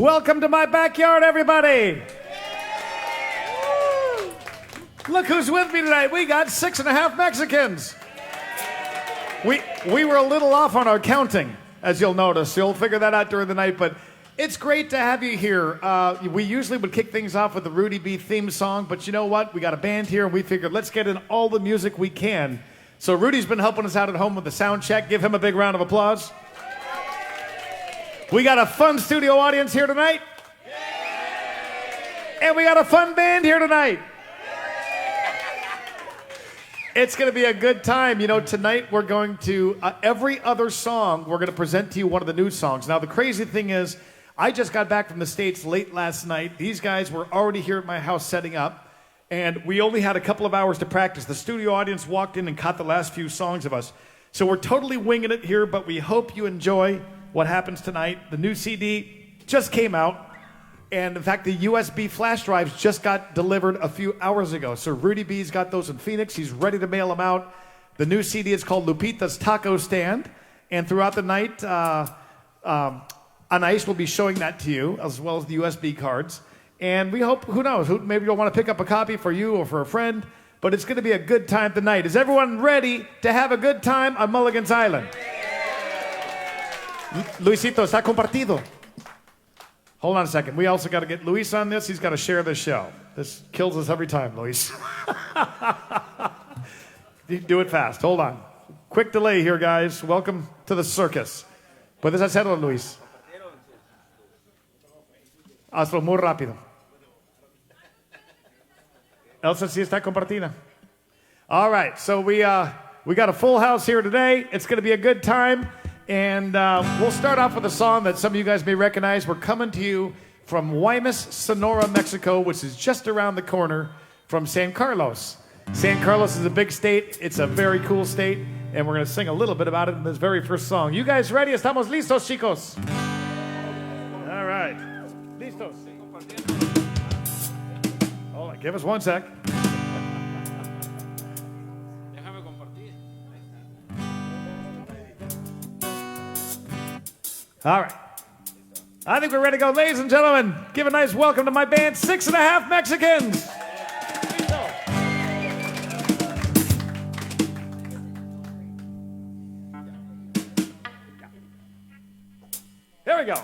Welcome to my backyard, everybody. Look who's with me tonight. We got 6.5 Mexicans. We were a little off on our counting, as you'll notice. You'll figure that out during the night, but it's great to have you here. We usually would kick things off with the Rudy B theme song, but you know what? We got a band here, and we figured let's get in all the music we can. So Rudy's been helping us out at home with the sound check. Give him a big round of applause. We got a fun studio audience here tonight. And we got a fun band here tonight. It's going to be a good time. You know, tonight we're going to, every other song, we're going to present to you one of the new songs. Now, the crazy thing is, I just got back from the States late last night. These guys were already here at my house setting up, and we only had a couple of hours to practice. The studio audience walked in and caught the last few songs of us. So we're totally winging it here, but we hope you enjoy what happens tonight. The new CD just came out. And in fact, the USB flash drives just got delivered a few hours ago. So Rudy B's got those in Phoenix. He's ready to mail them out. The new CD is called Lupita's Taco Stand. And throughout the night, Anais will be showing that to you, as well as the USB cards. And we hope, who knows, maybe you'll want to pick up a copy for you or for a friend. But it's going to be a good time tonight. Is everyone ready to have a good time on Mulligan's Island? Luisito, está compartido. Hold on a second. We also got to get Luis on this. He's got to share this show. This kills us every time, Luis. Do it fast. Hold on. Quick delay here, guys. Welcome to the circus. ¿Puedes hacerlo, Luis? Hazlo muy rápido. Elsa sí está compartida. All right. So we got a full house here today. It's going to be a good time. And we'll start off with a song that some of you guys may recognize. We're coming to you from Guaymas, Sonora, Mexico, which is just around the corner from San Carlos. San Carlos is a big state. It's a very cool state. And we're going to sing a little bit about it in this very first song. You guys ready? Estamos listos, chicos. All right. Listos. Hold on. Give us one sec. All right. I think we're ready to go. Ladies and gentlemen, give a nice welcome to my band, 6.5 Mexicans. Here we go.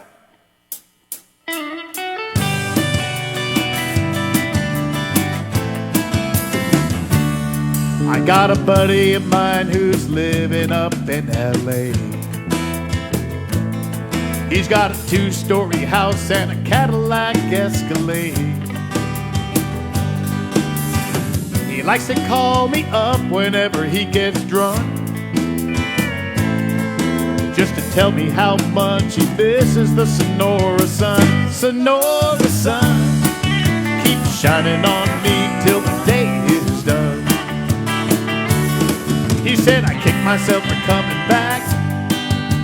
I got a buddy of mine who's living up in L.A. He's got a 2-story house and a Cadillac Escalade. He likes to call me up whenever he gets drunk, just to tell me how much he misses the Sonora Sun. Sonora Sun keeps shining on me till the day is done. He said I kicked myself for coming back.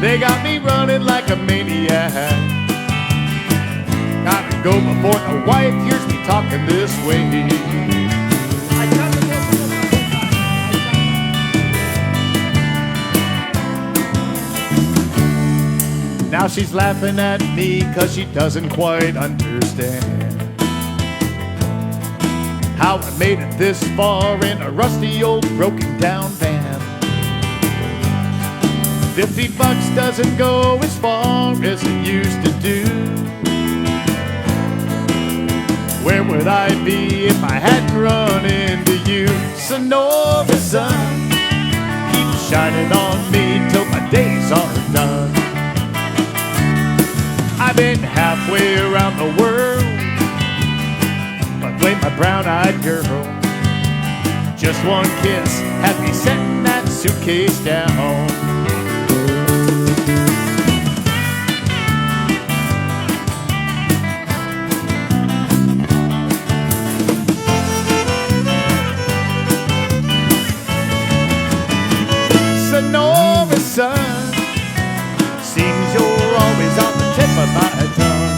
They got me running like a maniac. Gotta go before the wife hears me talking this way. Now she's laughing at me 'cause she doesn't quite understand how I made it this far in a rusty old broken down van. $50 doesn't go as far as it used to do. Where would I be if I hadn't run into you? Sonora Sun keeps shining on me till my days are done. I've been halfway around the world, but blame my brown-eyed girl. Just one kiss had me setting that suitcase down. Sonora Sun, seems you're always on the tip of my tongue.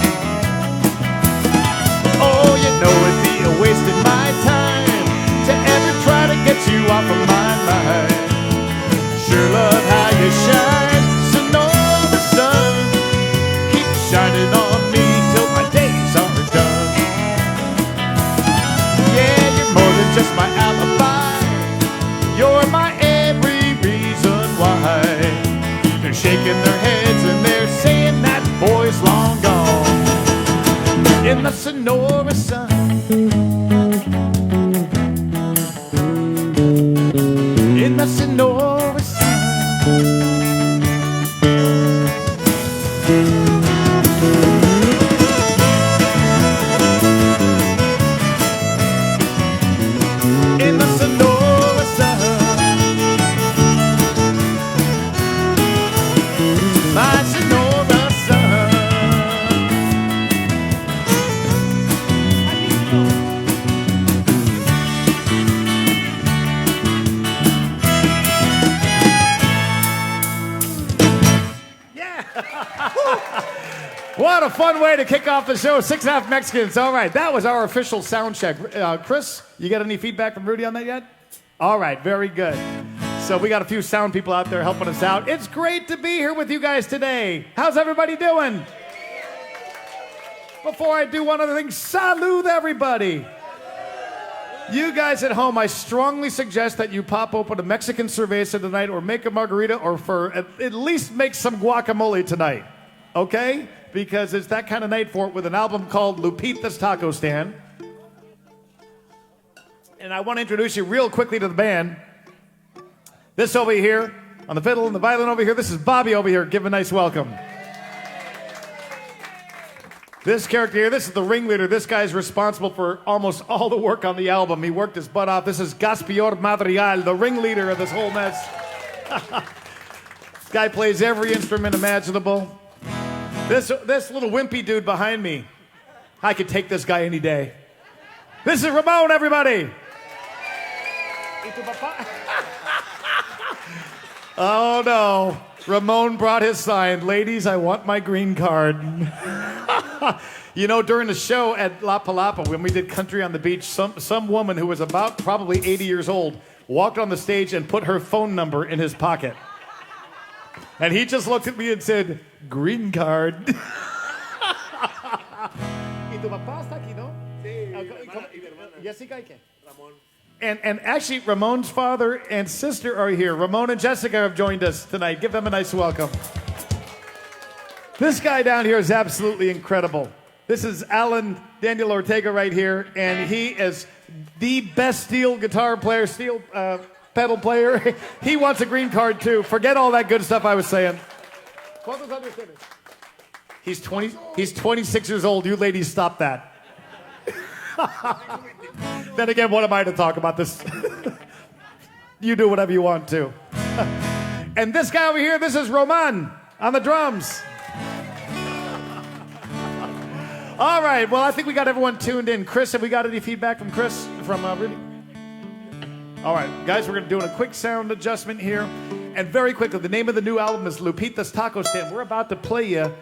Oh, you know it'd be a waste of my time to ever try to get you off of my mind. Sure love how you shaking their heads and they're saying that boy's long gone. In the Sonora Sun, in the Sonora Sun. In the Sonora Sun, my Sonora Sun. What a fun way to kick off the show. 6.5 Mexicans. All right, that was our official sound check. Chris, you got any feedback from Rudy on that yet? All right, very good. So we got a few sound people out there helping us out. It's great to be here with you guys today. How's everybody doing? Before I do one other thing, salud everybody. You guys at home, I strongly suggest that you pop open a Mexican cerveza tonight or make a margarita or for at least make some guacamole tonight. Okay? Because it's that kind of night for it with an album called Lupita's Taco Stand. And I want to introduce you real quickly to the band. This over here, on the fiddle and the violin over here, this is Bobby over here. Give a nice welcome. This character here, this is the ringleader. This guy's responsible for almost all the work on the album. He worked his butt off. This is Gaspior Madrigal, the ringleader of this whole mess. This guy plays every instrument imaginable. This little wimpy dude behind me, I could take this guy any day. This is Ramon, everybody. Oh, no. Ramon brought his sign. Ladies, I want my green card. You know, during the show at La Palapa, when we did Country on the Beach, some woman who was about probably 80 years old walked on the stage and put her phone number in his pocket. And he just looked at me and said, green card. And actually, Ramon's father and sister are here. Ramon and Jessica have joined us tonight. Give them a nice welcome. This guy down here is absolutely incredible. This is Alan Daniel Ortega right here, and he is the best steel guitar player, pedal player. He wants a green card too. Forget all that good stuff I was saying. He's 26 years old. You ladies stop that. Then again, what am I to talk about this? You do whatever you want to. And this guy over here, this is Roman on the drums. All right, well, I think we got everyone tuned in. Chris, have we got any feedback from Chris, from Rudy? All right, guys, we're going to do a quick sound adjustment here. And very quickly, the name of the new album is Lupita's Taco Stand. We're about to play you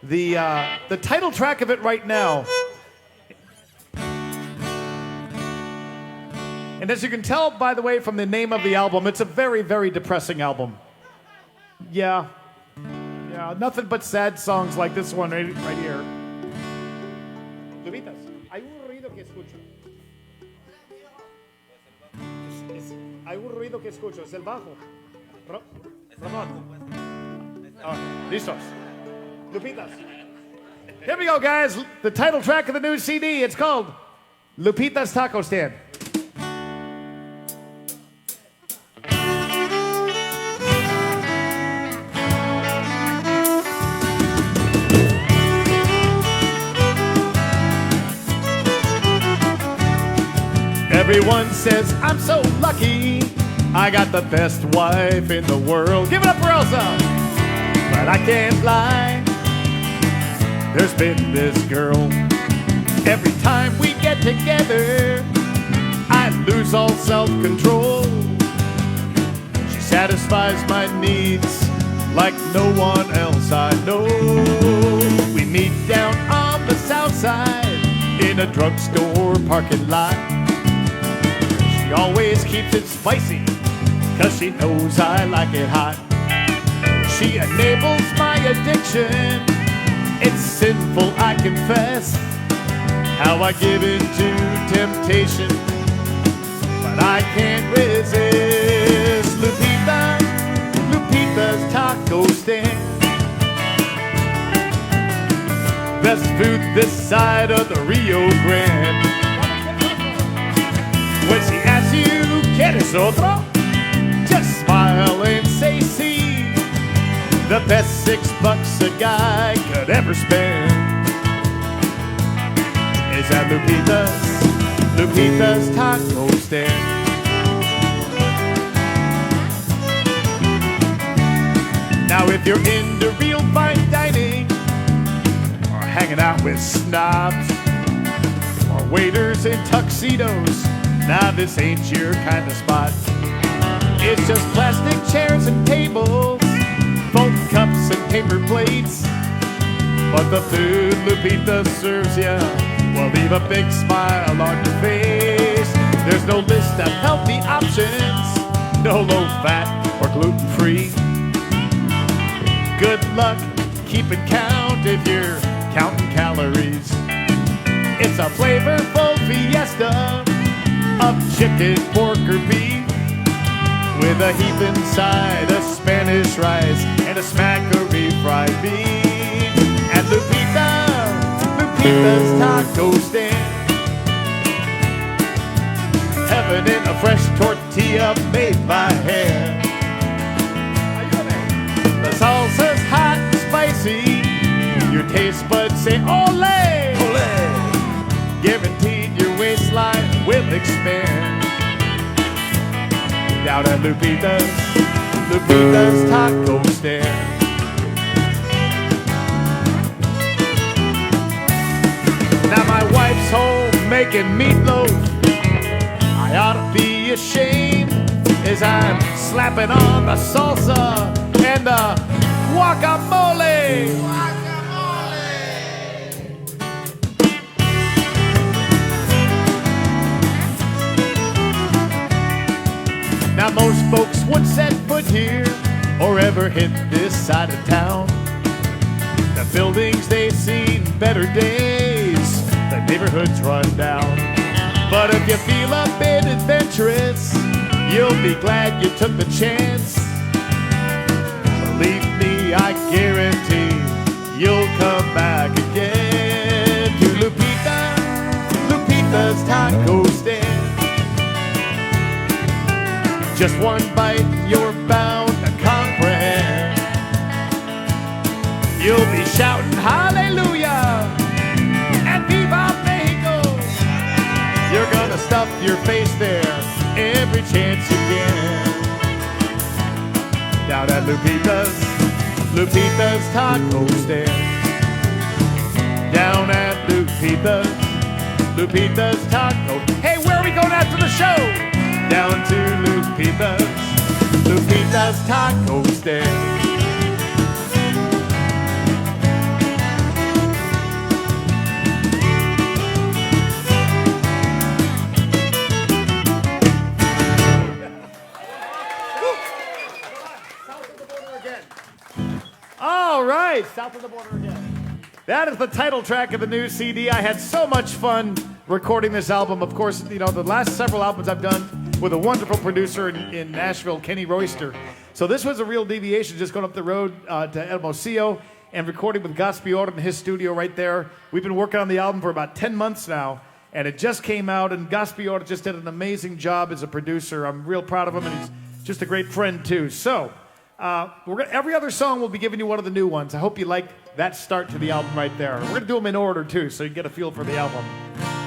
the title track of it right now. And as you can tell, by the way, from the name of the album, it's a very, very depressing album. Yeah, nothing but sad songs like this one right here. Lupitas, hay un ruido que escucho. Hay un ruido que escucho, es el bajo. Ramón. Listos. Lupitas. Here we go, guys. The title track of the new CD. It's called Lupita's Taco Stand. Everyone says I'm so lucky, I got the best wife in the world. Give it up for Elsa. But I can't lie, there's been this girl. Every time we get together, I lose all self-control. She satisfies my needs like no one else I know. We meet down on the south side in a drugstore parking lot. She always keeps it spicy, 'cause she knows I like it hot. She enables my addiction. It's sinful, I confess, how I give in to temptation, but I can't resist. Lupita, Lupita's Taco Stand. best food this side of the Rio Grande. When she asks you, ¿quieres otro? Just smile and say sí. The best $6 a guy could ever spend is at Lupita's taco stand. Now if you're into real fine dining, or hanging out with snobs, or waiters in tuxedos, now this ain't your kind of spot. It's just plastic chairs and tables, foam cups and paper plates. But the food Lupita serves ya will leave a big smile on your face. There's no list of healthy options, no low fat or gluten-free. Good luck keeping count if you're counting calories. It's a flavorful fiesta of chicken, pork, or beef, with a heap inside of Spanish rice and a smack of refried beef. And Lupita's taco stand, heaven in a fresh tortilla made by hand. The salsa's hot and spicy, your taste buds say ole, ole. Guaranteed your waistline will expand. Down at Lupita's taco stand. Now my wife's home making meatloaf. I ought to be ashamed as I'm slapping on the salsa and the guacamole. Now most folks would set foot here or ever hit this side of town. The buildings they've seen better days, the neighborhoods run down. But if you feel a bit adventurous, you'll be glad you took the chance. Believe me, I guarantee you'll come back again to Lupita's taco stand. Just one bite, you're bound to comprehend. You'll be shouting hallelujah and viva Mexico. You're gonna stuff your face there every chance you can. Down at Lupita's taco stand. Down at Lupita's taco. Hey, where are we going after the show? Down to Lupita's taco stand. All right, South of the Border again. That is the title track of the new CD. I had so much fun recording this album. Of course, you know, the last several albums I've done with a wonderful producer in Nashville, Kenny Royster. So this was a real deviation, just going up the road to Hermosillo and recording with Gaspior in his studio right there. We've been working on the album for about 10 months now, and it just came out, and Gaspior just did an amazing job as a producer. I'm real proud of him, and he's just a great friend, too. So every other song we'll be giving you one of the new ones. I hope you like that start to the album right there. We're going to do them in order, too, so you get a feel for the album.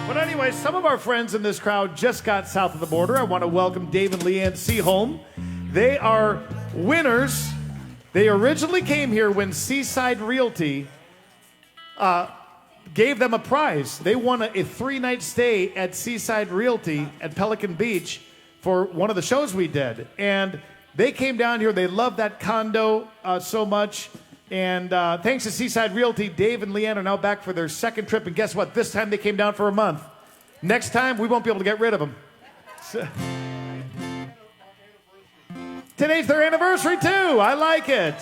But anyway, some of our friends in this crowd just got south of the border. I want to welcome Dave and Leanne Seaholm. They are winners. They originally came here when Seaside Realty gave them a prize. They won a 3-night stay at Seaside Realty at Pelican Beach for one of the shows we did. And they came down here. They loved that condo so much. And thanks to Seaside Realty, Dave and Leanne are now back for their second trip. And guess what? This time they came down for a month. Next time, we won't be able to get rid of them. So, today's their anniversary, too. I like it.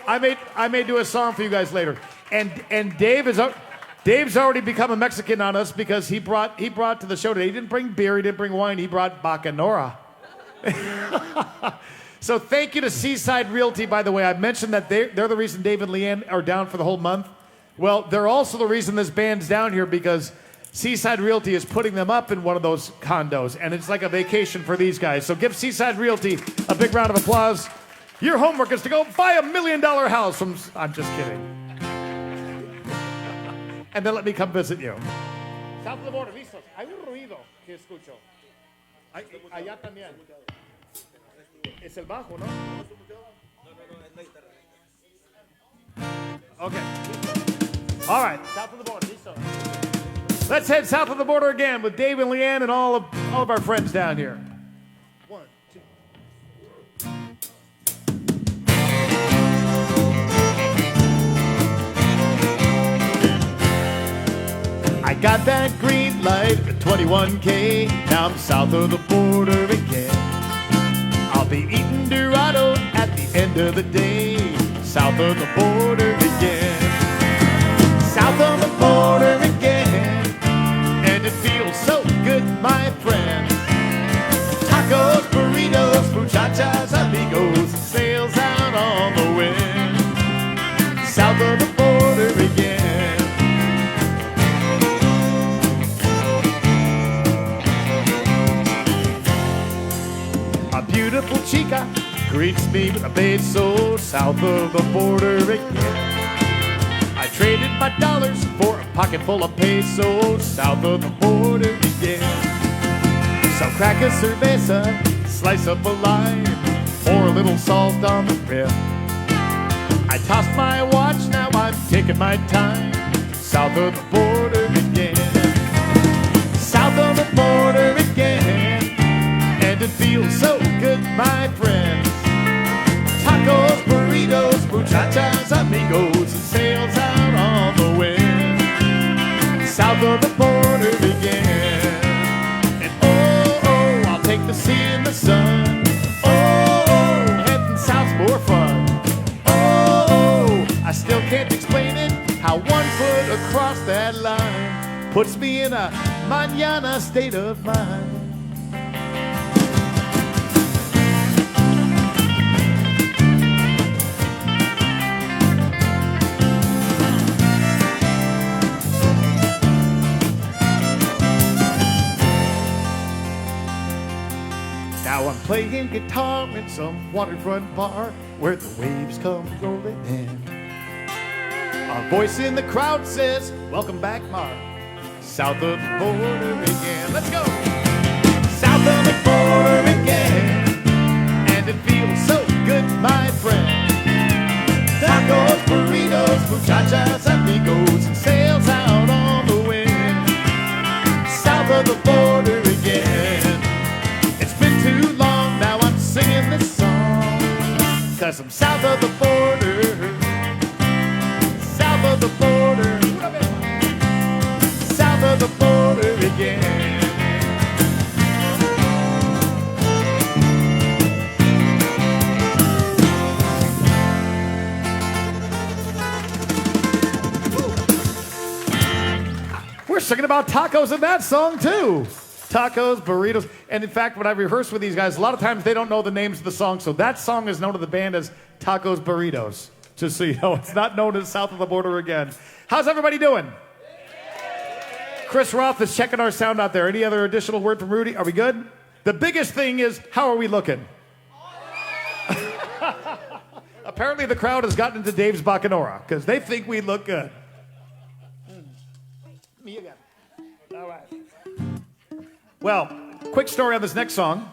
I may do a song for you guys later. And Dave's already become a Mexican on us because he brought to the show today. He didn't bring beer. He didn't bring wine. He brought Bacanora. So thank you to Seaside Realty, by the way. I mentioned that they're the reason Dave and Leanne are down for the whole month. Well, they're also the reason this band's down here because Seaside Realty is putting them up in one of those condos, and it's like a vacation for these guys. So give Seaside Realty a big round of applause. Your homework is to go buy $1 million house from... I'm just kidding. And then let me come visit you. South of the border, listos. Hay un ruido que escucho. Allá también. Es el bajo, ¿no? Okay. All right, south of the border, listos. Let's head south of the border again with Dave and Leanne and all of our friends down here. 1, 2. I got that green light at 21K. Now I'm south of the border again. I'll be eating Dorado at the end of the day. South of the border again. South of the border again. And it feels so good, my friends. Tacos, burritos, muchachas, amigos, sails out on the wind. South of the border again. A beautiful chica greets me with a beso. South of the border again. I traded my dollars for a pocket full of pesos. South of the border again. Some crack a cerveza, slice up a lime, pour a little salt on the rim. I tossed my watch, now I'm taking my time. South of the border again. South of the border again. And it feels so good, my friends. Tacos, burritos, muchachas, amigos, and sails out on the wind. South of the border again. And oh, oh, I'll take the sea and the sun. Oh, oh, heading south's more fun. Oh, oh, I still can't explain it, how 1 foot across that line puts me in a mañana state of mind. Now I'm playing guitar in some waterfront bar where the waves come rolling in. A voice in the crowd says, welcome back, Mark. South of the border again. Let's go! South of the border again. And it feels so good, my friend. Tacos, burritos, muchachas, amigos, and sails out on the wind. South of the border again. Too long, now I'm singing this song, 'cause I'm south of the border. South of the border. South of the border again. We're singing about tacos in that song too. Tacos, burritos, and in fact, when I rehearse with these guys, a lot of times they don't know the names of the songs, so that song is known to the band as Tacos, Burritos. Just so you know, it's not known as South of the Border again. How's everybody doing? Chris Roth is checking our sound out there. Any other additional word from Rudy? Are we good? The biggest thing is, how are we looking? Apparently the crowd has gotten into Dave's Bacanora, because they think we look good. Me again. All right. Well, quick story on this next song.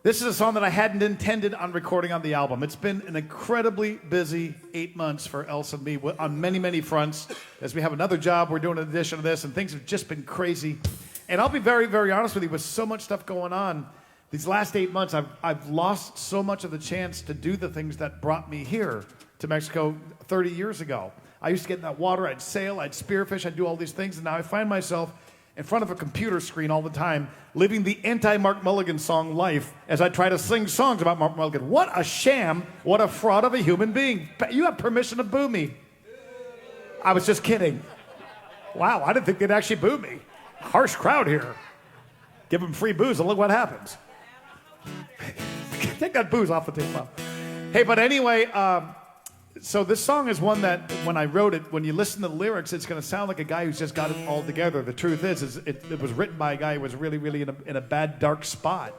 This is a song that I hadn't intended on recording on the album. It's been an incredibly busy 8 months for Elsa and me on many, many fronts. As we have another job, we're doing an edition of this, and things have just been crazy. And I'll be very, very honest with you, with so much stuff going on, these last 8 months, I've lost so much of the chance to do the things that brought me here to Mexico 30 years ago. I used to get in that water, I'd sail, I'd spearfish, I'd do all these things, and now I find myself in front of a computer screen all the time, living the anti-Mark Mulligan song life as I try to sing songs about Mark Mulligan. What a sham, what a fraud of a human being. You have permission to boo me. I was just kidding. Wow, I didn't think they'd actually boo me. Harsh crowd here. Give them free booze and look what happens. Take that booze off the table. Hey, but anyway, So this song is one that, when I wrote it, when you listen to the lyrics, it's going to sound like a guy who's just got it all together. The truth is it was written by a guy who was really, really in a bad, dark spot.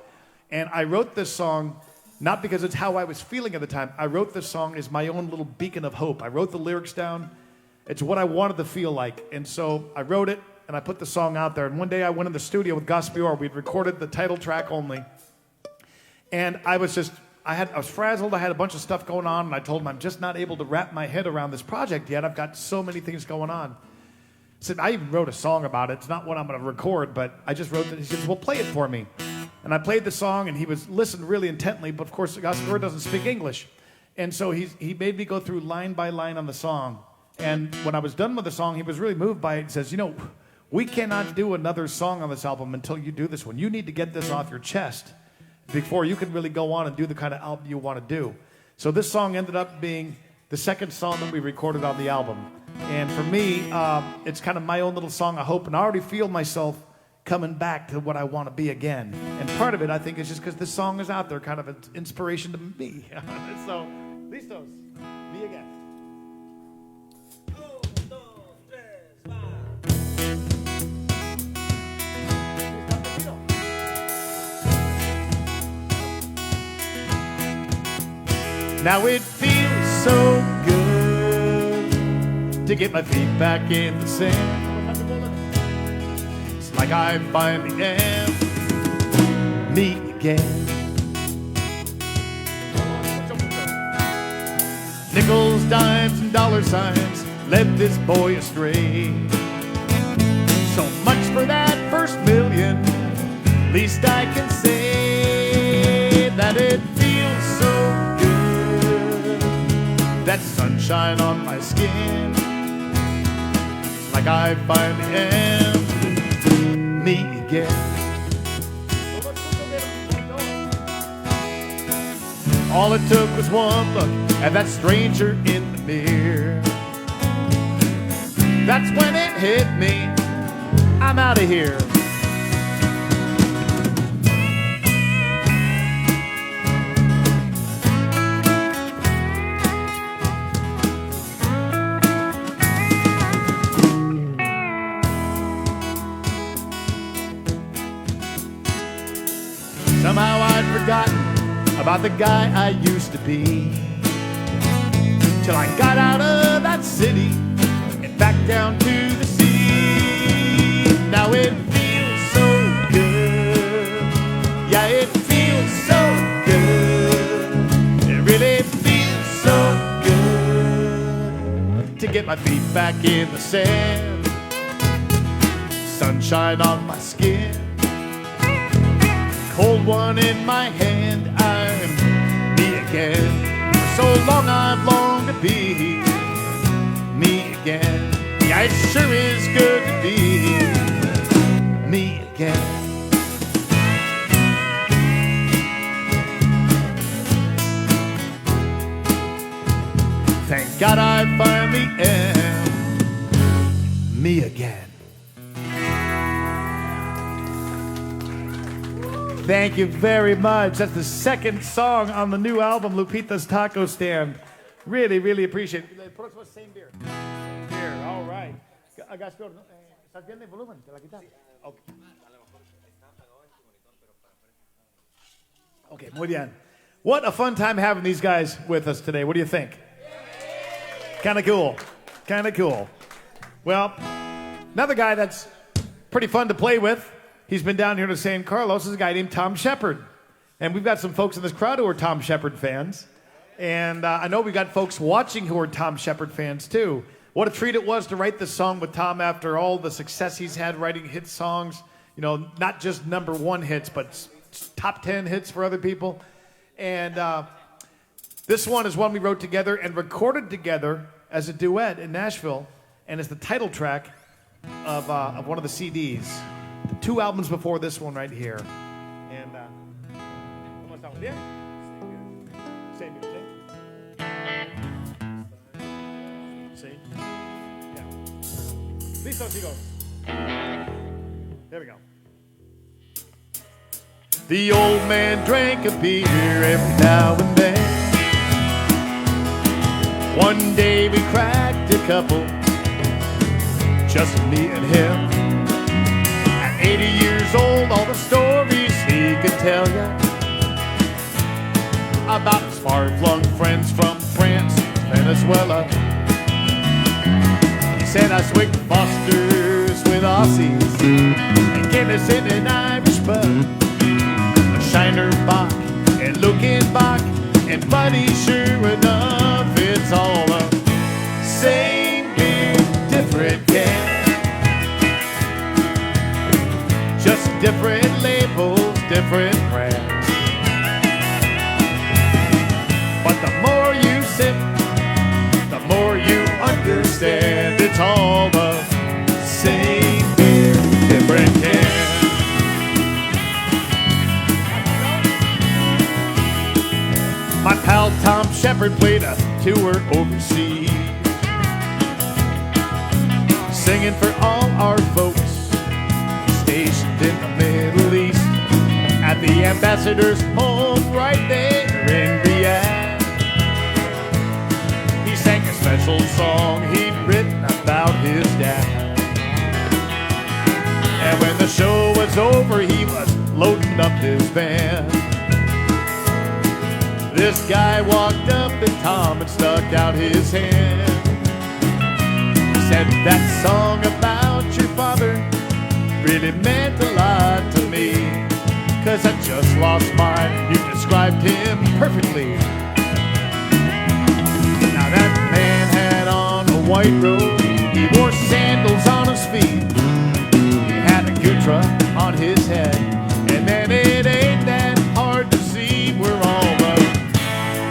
And I wrote this song not because it's how I was feeling at the time. I wrote this song as my own little beacon of hope. I wrote the lyrics down. It's what I wanted to feel like. And so I wrote it, and I put the song out there. And one day I went in the studio with Gus Bior. We'd recorded the title track only. And I was frazzled. I had a bunch of stuff going on, and I told him I'm just not able to wrap my head around this project yet. I've got so many things going on. I said, I even wrote a song about it. It's not what I'm going to record, but I just wrote it. He said, well, play it for me. And I played the song, and he was listening really intently, but of course, Gus Bior doesn't speak English. And so he made me go through line by line on the song. And when I was done with the song, he was really moved by it. He says, we cannot do another song on this album until you do this one. You need to get this off your chest before you can really go on and do the kind of album you want to do. So this song ended up being the second song that we recorded on the album. And for me, it's kind of my own little song of hope, and I already feel myself coming back to what I want to be again. And part of it, I think, is just because this song is out there, kind of an inspiration to me. So, Listos Me Again. Now it feels so good to get my feet back in the sand. It's like I finally am me again. Nickels, dimes, and dollar signs led this boy astray. So much for that first million. Least I can say that it feels so good. That sunshine on my skin, it's like I finally am me again. All it took was one look at that stranger in the mirror. That's when it hit me, I'm out of here. Somehow I'd forgotten about the guy I used to be, till I got out of that city and back down to the sea. Now it feels so good. Yeah, it feels so good. It really feels so good to get my feet back in the sand. Sunshine on my skin, cold one in my hand, I'm me again. For so long I've longed to be me again. Yeah, it sure is good to be me again. Thank God I finally am me again. Thank you very much. That's the second song on the new album, Lupita's Taco Stand. Really, really appreciate it. Same beer. Here, all right. ¿Estás bien de volumen? ¿Te la quitas? Okay, muy bien. What a fun time having these guys with us today. What do you think? Kind of cool. Kind of cool. Well, another guy that's pretty fun to play with. He's been down here to San Carlos. Is a guy named Tom Shepard. And we've got some folks in this crowd who are Tom Shepard fans. And I know we've got folks watching who are Tom Shepard fans, too. What a treat it was to write this song with Tom after all the success he's had writing hit songs. You know, not just #1 hits, but top 10 hits for other people. And this one is one we wrote together and recorded together as a duet in Nashville. And it's the title track of one of the CDs. 2 albums before this one right here. And, ¿cómo estamos? ¿Bien? Same here. See? Yeah. Listo, chicos. There we go. The old man drank a beer every now and then. One day we cracked a couple, just me and him. At 80 years old, all the stories he could tell ya about his far-flung friends from France, Venezuela. He said I swigged Fosters with Aussies and Guinness in an Irish pub, a Shiner Bock and Lukenbach, and buddy, sure enough, it's all the same beer, different can. Just different labels, different brands. But the more you sip, the more you understand. It's all the same beer, different can. My pal Tom Shepard played a tour overseas, singing for all our folks stationed in the Middle East, at the ambassador's home right there in Riyadh. He sang a special song he'd written about his dad. And when the show was over, he was loading up his van. This guy walked up to Tom and stuck out his hand. He said, that song about your father really meant a lot to me, 'cause I just lost mine. You described him perfectly. Now that man had on a white robe, he wore sandals on his feet, he had a guitar on his head, and then it ain't that hard to see we're all the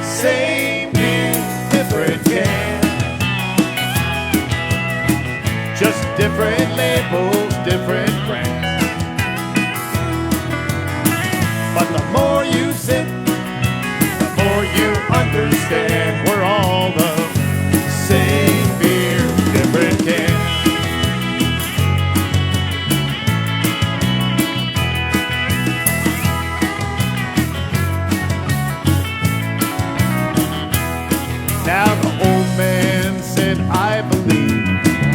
same beer, different can. Just different labels, different brands. But the more you sip, the more you understand. We're all the same beer, different can. Now the old man said, I believe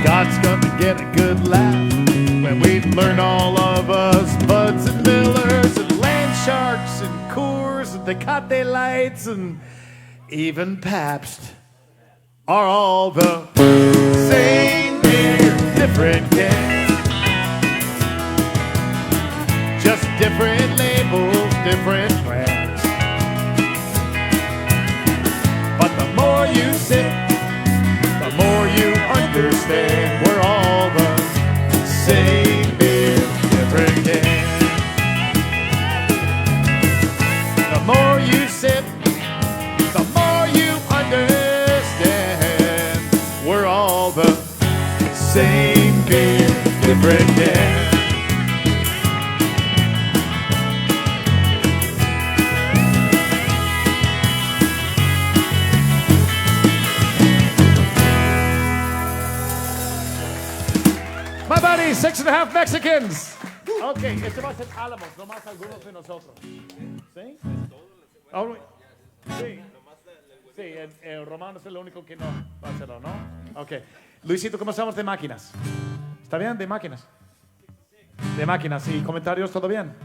God's gonna get a good laugh when we learn all of us Buds and Millers and Land Sharks and Coors and Tecate Lights and even Pabst are all the same beer, different can. Just different labels, different brands. But the more you sip, the more you understand. We're all the same beer, different can. The more you sip, the more you understand. We're all the same beer, different can. My buddy, 6.5 Mexicans. Okay, este va a ser Alamos, nomás algunos de nosotros. ¿Sí? Oh, sí. Sí, el Romano es el único que no va a hacerlo, ¿no? Ok. Luisito, ¿cómo estamos de máquinas? ¿Está bien? ¿De máquinas? De máquinas. ¿Y comentarios? ¿Todo bien?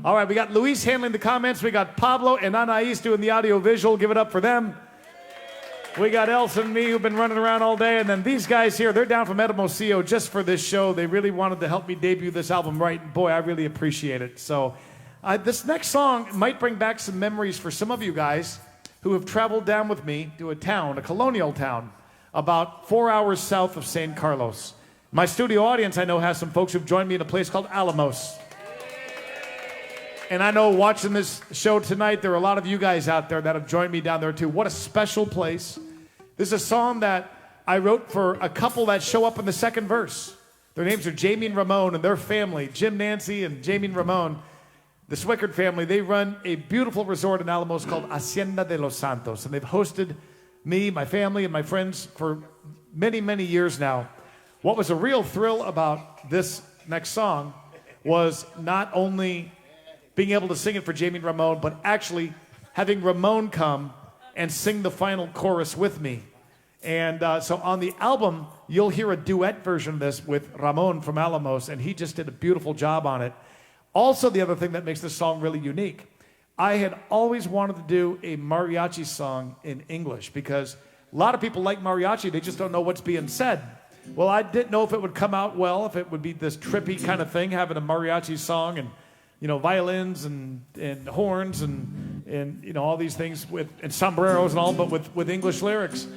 All right, we got Luis handling the comments. We got Pablo and Anais doing the audio visual. Give it up for them. We got Elsa and me who've been running around all day. And then these guys here, they're down from Hermosillo just for this show. They really wanted to help me debut this album right. And boy, I really appreciate it. So this next song might bring back some memories for some of you guys who have traveled down with me to a town, a colonial town, about 4 hours south of San Carlos. My studio audience, I know, has some folks who've joined me in a place called Alamos. And I know watching this show tonight, there are a lot of you guys out there that have joined me down there too. What a special place. This is a song that I wrote for a couple that show up in the second verse. Their names are Jamie and Ramon and their family, Jim, Nancy, and Jamie and Ramon. The Swickard family, they run a beautiful resort in Alamos called Hacienda de los Santos. And they've hosted me, my family, and my friends for many, many years now. What was a real thrill about this next song was not only being able to sing it for Jamie and Ramon, but actually having Ramon come and sing the final chorus with me. And so on the album, you'll hear a duet version of this with Ramon from Alamos, and he just did a beautiful job on it. Also, the other thing that makes this song really unique, I had always wanted to do a mariachi song in English because a lot of people like mariachi, they just don't know what's being said. Well, I didn't know if it would come out well, if it would be this trippy kind of thing, having a mariachi song and, you know, violins and horns and you know, all these things and sombreros and all, but with English lyrics.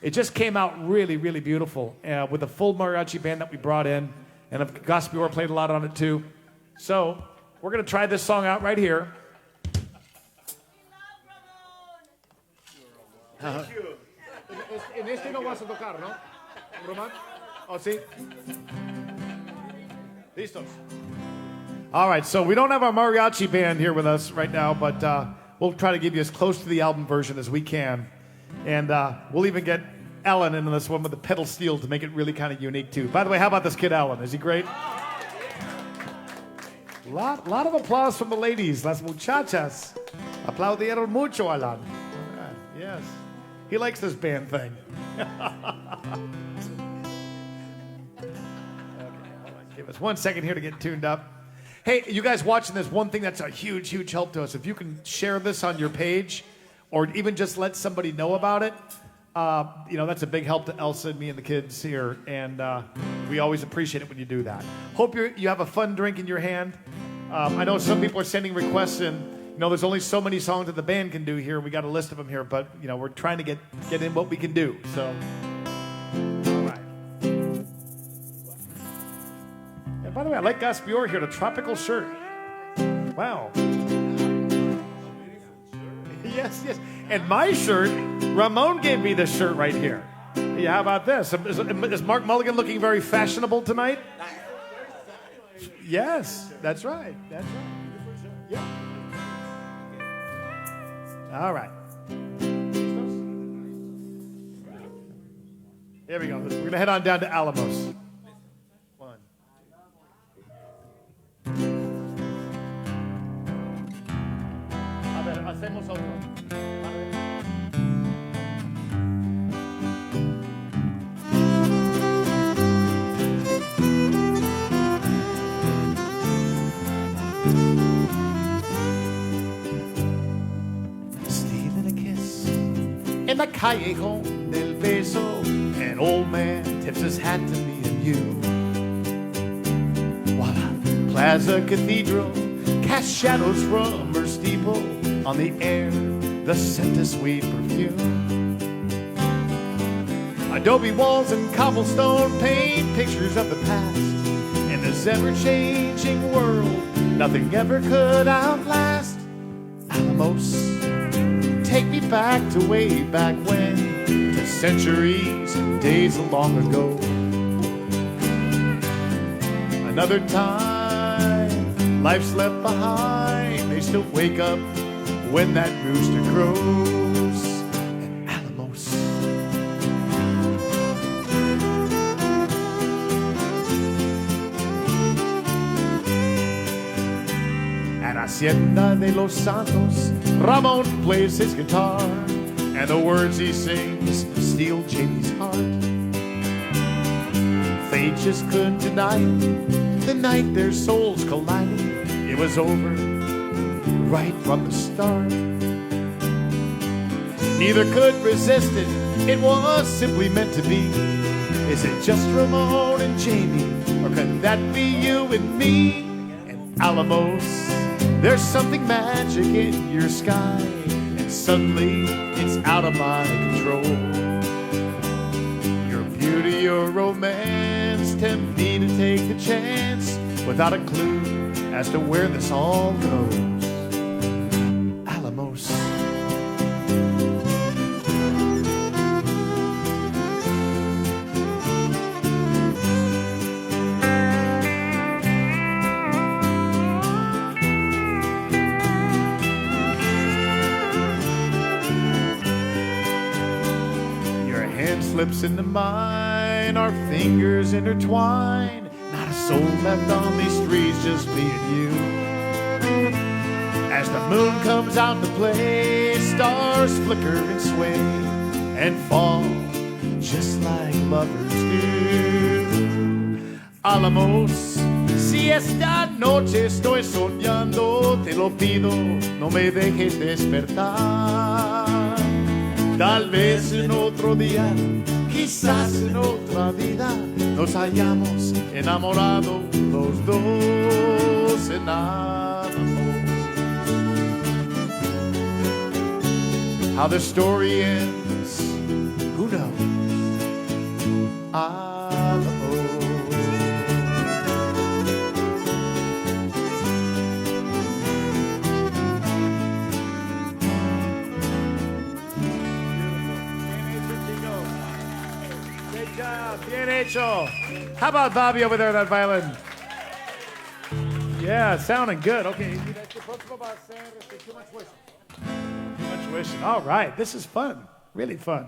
It just came out really, really beautiful with a full mariachi band that we brought in, and Gaspior played a lot on it too. So we're going to try this song out right here. Thank you. En este no vas a tocar, ¿no? Román? Oh, sí? Listos. All right, so we don't have our mariachi band here with us right now, but we'll try to give you as close to the album version as we can. And we'll even get Alan into this one with the pedal steel to make it really kind of unique, too. By the way, how about this kid, Alan? Is he great? Lot of applause from the ladies, las muchachas. Aplaudieron mucho, Alan. Right, yes. He likes this band thing. Okay, give us 1 second here to get tuned up. Hey, you guys watching this, one thing that's a huge, huge help to us, if you can share this on your page or even just let somebody know about it, you know, that's a big help to Elsa and me and the kids here, and we always appreciate it when you do that. Hope you have a fun drink in your hand. I know some people are sending requests in. You know, there's only so many songs that the band can do here. We got a list of them here, but, you know, we're trying to get in what we can do. So, all right. And by the way, I like Gaspior here, the tropical shirt. Wow. Yes. And my shirt, Ramon gave me this shirt right here. Yeah, how about this? Is Mark Mulligan looking very fashionable tonight? Yes, that's right. Yeah. All right. Here we go. We're going to head on down to Alamos. 1, 2. A ver, hacemos otro. In the callejón del beso, an old man tips his hat to me and you. Voila, Plaza Cathedral cast shadows from her steeple on the air, the scent of sweet perfume. Adobe walls and cobblestone paint pictures of the past. In this ever-changing world, nothing ever could outlast. Alamos, take me back to way back when, to centuries and days long ago. Another time, life's left behind. They still wake up when that rooster crows. And Alamos. At Hacienda de los Santos, Ramon plays his guitar, and the words he sings steal Jamie's heart. They just couldn't deny it. The night their souls collided, it was over right from the start. Neither could resist it, it was simply meant to be. Is it just Ramon and Jamie, or could that be you and me? And Alamos, there's something magic in your sky, and suddenly it's out of my control. Your beauty, your romance tempt me to take the chance without a clue as to where this all goes. Alamos. Slips into mine, our fingers intertwine. Not a soul left on these streets, just me and you. As the moon comes out to play, stars flicker and sway and fall just like lovers do. Alamos, si esta noche estoy soñando, te lo pido, no me dejes despertar. Tal vez en otro día, quizás en otra vida, nos hayamos enamorado los dos en Alamos. How the story ends, who knows? Alamos. Great job, bien hecho. How about Bobby over there on that violin? Yeah, sounding good. Okay, too much wishing. All right, this is fun, really fun.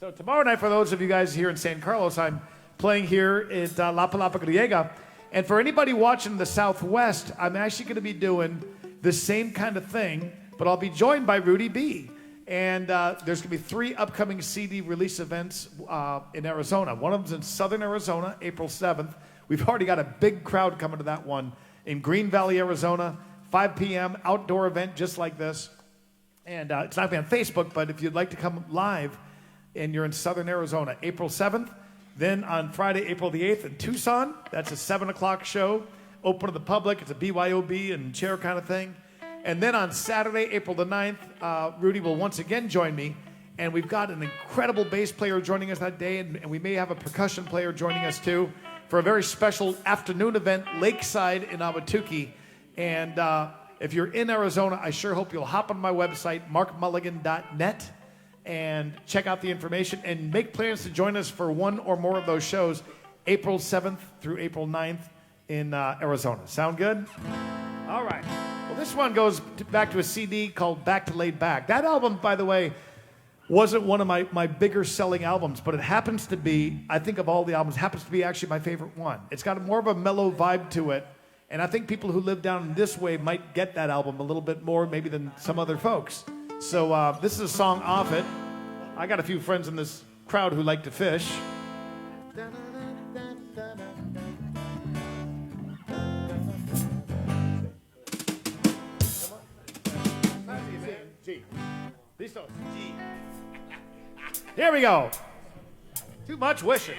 So tomorrow night, for those of you guys here in San Carlos, I'm playing here at La Palapa Griega. And for anybody watching the Southwest, I'm actually going to be doing the same kind of thing, but I'll be joined by Rudy B. And there's going to be 3 upcoming CD release events in Arizona. One of them's in Southern Arizona, April 7th. We've already got a big crowd coming to that one in Green Valley, Arizona, 5 p.m., outdoor event just like this. And it's not going to be on Facebook, but if you'd like to come live and you're in Southern Arizona, April 7th. Then on Friday, April the 8th in Tucson, that's a 7 o'clock show, open to the public. It's a BYOB and chair kind of thing. And then on Saturday, April the 9th, Rudy will once again join me. And we've got an incredible bass player joining us that day, and we may have a percussion player joining us too for a very special afternoon event, Lakeside in Ahwatukee. And if you're in Arizona, I sure hope you'll hop on my website, markmulligan.net, and check out the information and make plans to join us for one or more of those shows, April 7th through April 9th in Arizona. Sound good? All right. Well, this one goes back to a CD called Back to Laid Back. That album, by the way, wasn't one of my bigger selling albums, but it happens to be, I think of all the albums, happens to be actually my favorite one. It's got more of a mellow vibe to it. And I think people who live down this way might get that album a little bit more maybe than some other folks. So this is a song off it. I got a few friends in this crowd who like to fish. Listos. Here we go. Too much wishing.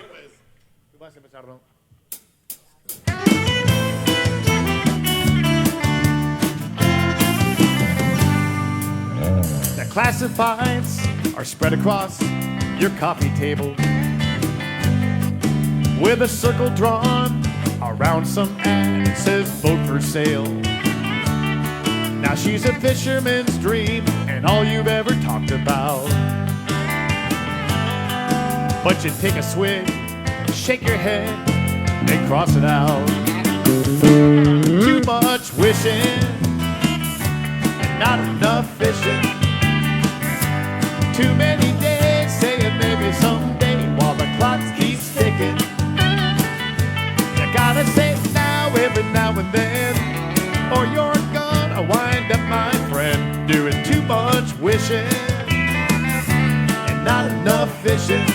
The classifieds are spread across your coffee table with a circle drawn around some ad that says vote for sale. Now she's a fisherman's dream and all you've ever talked about. But you take a swig, shake your head, and cross it out. Too much wishing and not enough fishing. Too many days saying maybe someday while the clock keeps ticking. You gotta say it now, every now and then, or you're gonna wind up, my friend, doing too much wishing and not enough fishing.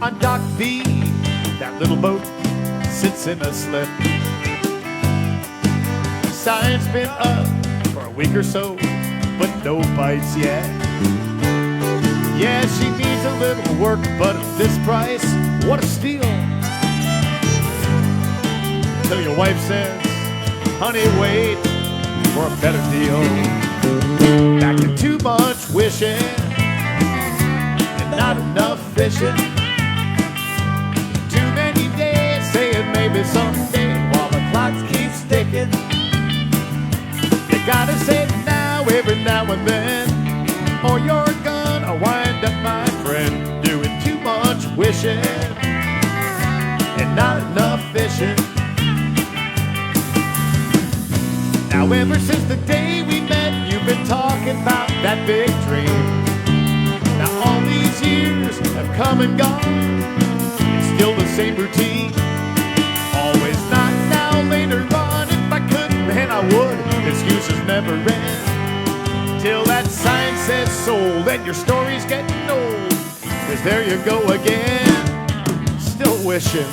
On Dock B, that little boat sits in a slip. Sign's been up for a week or so, but no bites yet. Yeah, she needs a little work, but at this price, what a steal. Till your wife says, honey, wait for a better deal. Back to too much wishing and not enough fishing. Too many days saying maybe someday while the clock keeps ticking. You gotta say it now, every now and then, or you're gonna wind up, my friend, doing too much wishing and not enough fishing. Now ever since the day we met, you've been talking about that big dream. Now all these years have come and gone, it's still the same routine. Always not now, later on, if I could, man, I would. and go again. Still wishing.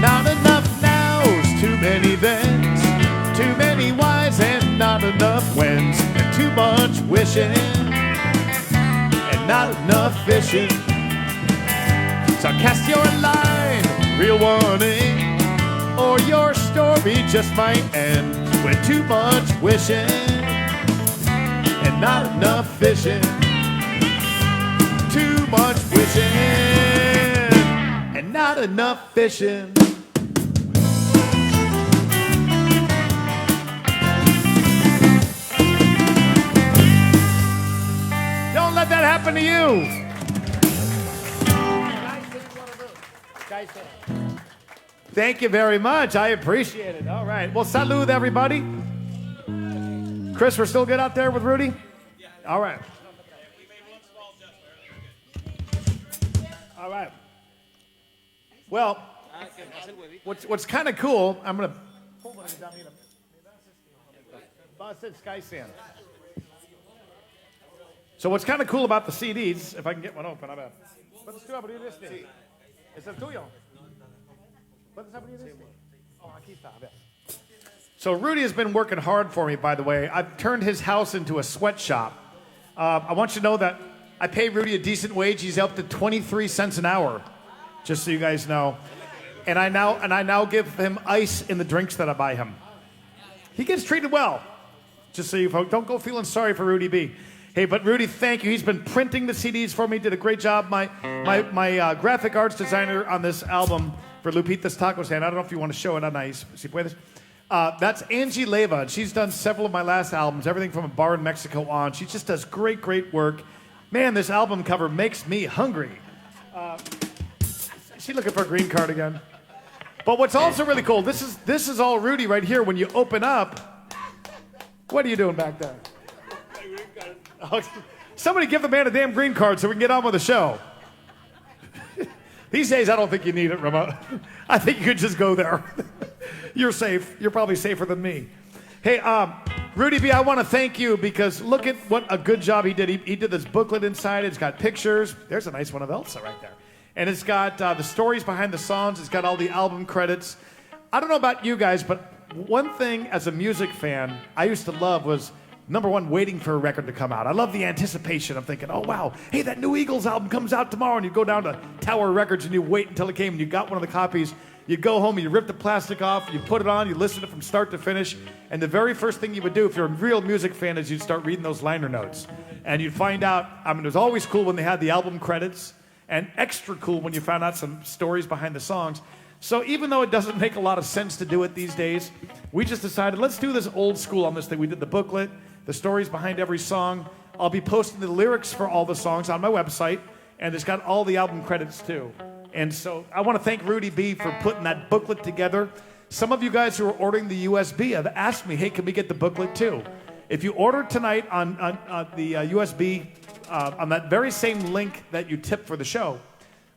Not enough nows, too many thens, too many whys and not enough whens, and too much wishing and not enough fishing. So cast your line, real warning, or your story just might end with too much wishing and not enough fishing. Too much wishing and not enough fishing. Don't let that happen to you. Thank you very much. I appreciate it. All right. Well, salud, everybody. Chris, we're still good out there with Rudy? All right. All right. Well, what's kind of cool, I'm going to... So what's kind of cool about the CDs, if I can get one open, I bet. ¿Es el tuyo? So Rudy has been working hard for me, by the way. I've turned his house into a sweatshop. I want you to know that I pay Rudy a decent wage. He's up to 23 cents an hour, just so you guys know. And I now give him ice in the drinks that I buy him. He gets treated well, just so you folks don't go feeling sorry for Rudy B. Hey, but Rudy, thank you. He's been printing the CDs for me. Did a great job. My graphic arts designer on this album for Lupita's Taco Stand. I don't know if you want to show it on ice. Si puedes. That's Angie Leva, and she's done several of my last albums, everything from A Bar in Mexico on. She just does great, great work. Man, this album cover makes me hungry. She's looking for a green card again. But what's also really cool, this is all Rudy right here. When you open up, what are you doing back there? Oh, somebody give the man a damn green card so we can get on with the show. These days, I don't think you need it, Ramon. I think you could just go there. You're safe. You're probably safer than me. Hey, Rudy B, I want to thank you because look at what a good job he did. He did this booklet inside. It's got pictures. There's a nice one of Elsa right there. And it's got the stories behind the songs. It's got all the album credits. I don't know about you guys, but one thing as a music fan I used to love was, number one, waiting for a record to come out. I love the anticipation of thinking, oh, wow, hey, that new Eagles album comes out tomorrow. And you go down to Tower Records and you wait until it came and you got one of the copies. You go home and you rip the plastic off, you put it on, you listen to it from start to finish. And the very first thing you would do if you're a real music fan is you'd start reading those liner notes. And you'd find out, I mean, it was always cool when they had the album credits and extra cool when you found out some stories behind the songs. So even though it doesn't make a lot of sense to do it these days, we just decided, let's do this old school on this thing. We did the booklet, the stories behind every song. I'll be posting the lyrics for all the songs on my website, and it's got all the album credits too. And so I want to thank Rudy B for putting that booklet together. Some of you guys who are ordering the USB have asked me, hey, can we get the booklet too? If you order tonight on the USB, on that very same link that you tip for the show,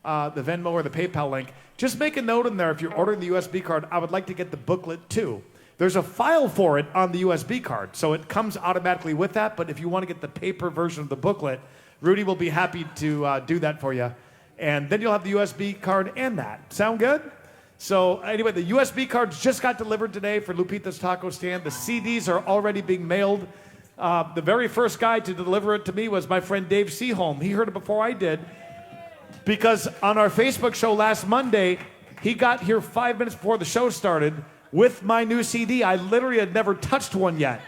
the Venmo or the PayPal link, just make a note in there if you're ordering the USB card, I would like to get the booklet too. There's a file for it on the USB card, so it comes automatically with that, but if you want to get the paper version of the booklet, Rudy will be happy to do that for you. And then you'll have the USB card and that. Sound good? So anyway, the USB cards just got delivered today for Lupita's Taco Stand. The CDs are already being mailed. The very first guy to deliver it to me was my friend Dave Seaholm. He heard it before I did, because on our Facebook show last Monday, he got here 5 minutes before the show started with my new CD. I literally had never touched one yet.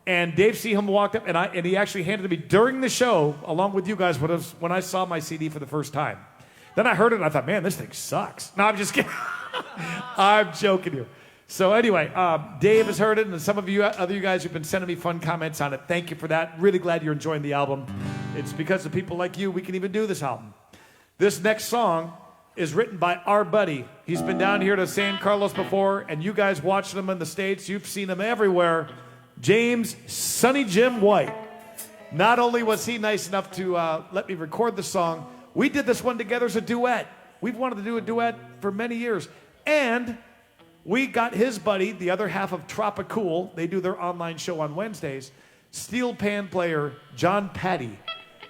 And Dave Seaholm walked up, and he actually handed it to me during the show, along with you guys, when I saw my CD for the first time. Then I heard it, and I thought, man, this thing sucks. No, I'm just kidding. I'm joking you. So anyway, Dave has heard it, and some of you other you guys who've been sending me fun comments on it, thank you for that. Really glad you're enjoying the album. It's because of people like you we can even do this album. This next song is written by our buddy. He's been down here to San Carlos before, and you guys watched him in the States. You've seen him everywhere. James Sonny Jim White. Not only was he nice enough to let me record the song, we did this one together as a duet. We've wanted to do a duet for many years. And we got his buddy, the other half of Tropicool. They do their online show on Wednesdays. Steel pan player John Patty.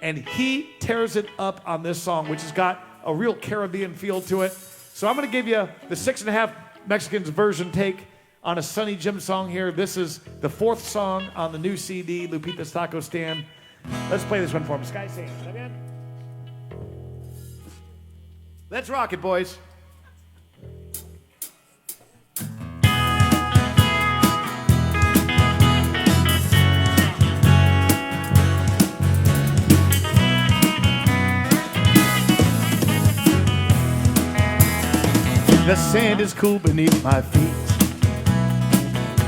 And he tears it up on this song, which has got a real Caribbean feel to it. So I'm going to give you the 6.5 Mexicans version take on a Sonny Jim song here. This is the 4th song on the new CD, Lupita's Taco Stand. Let's play this one for him. Sky Sings. Let's rock it, boys. The sand is cool beneath my feet.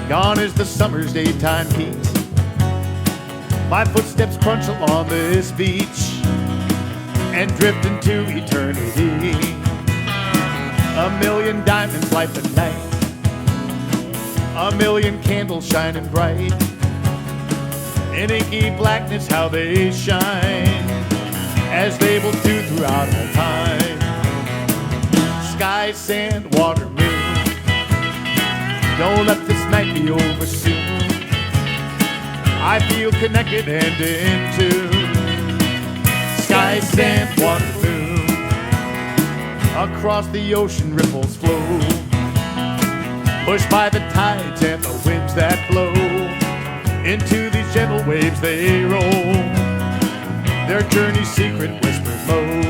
Gone is the summer's daytime heat. My footsteps crunch along this beach and drift into eternity. A million diamonds light the night. A million candles shining bright. In inky blackness how they shine, as they will do throughout all time. Sky, sand, water, moon, don't let this night be over soon. I feel connected and in tune. Sky, sand, water, moon, across the ocean ripples flow, pushed by the tides and the winds that blow. Into these gentle waves they roll, their journey's secret whispered low.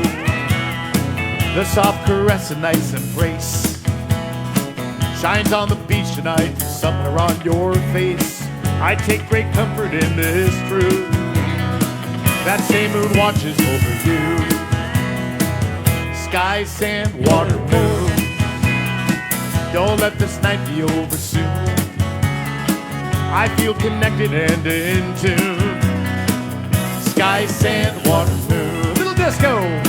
The soft caress a night's embrace shines on the beach tonight, somewhere on your face. I take great comfort in this truth, that same moon watches over you. Sky, sand, water, moon, don't let this night be over soon. I feel connected and in tune. Sky, sand, water, moon. A little disco.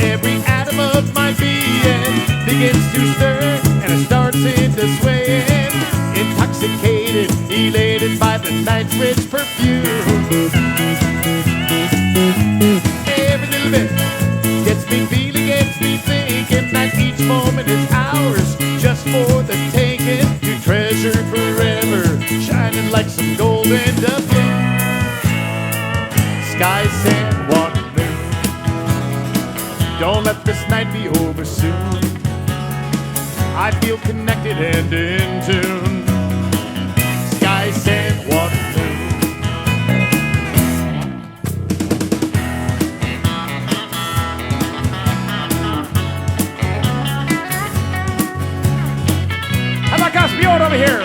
Every atom of my being begins to stir, and it starts into swaying, intoxicated, elated by the night's rich perfume. Every little bit gets me feeling, gets me thinking that each moment is ours, just for the taking, to treasure forever, shining like some golden doubloon. Sky, sand, water, don't let this night be over soon. I feel connected and in tune. Sky, sand, water, moon. How about Caspian over here?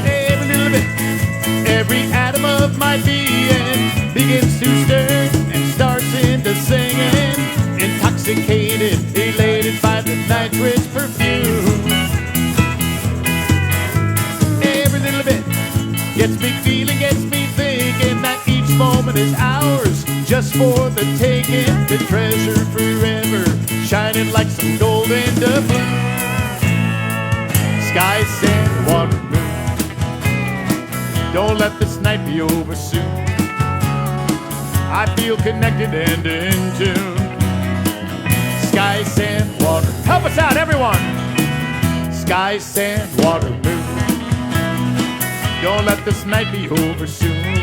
Every little bit, every atom of my being begins to stir and starts into singing, intoxicated, elated by the night's rich perfume. Every little bit gets me feeling, gets me thinking that each moment is ours, just for the taking, to treasure forever, shining like some golden doubloon. Sky, sand, water, moon, don't let this night be over soon. I feel connected and in tune. Sky, sand, water, help us out, everyone. Sky, sand, water, moon, don't let this night be over soon.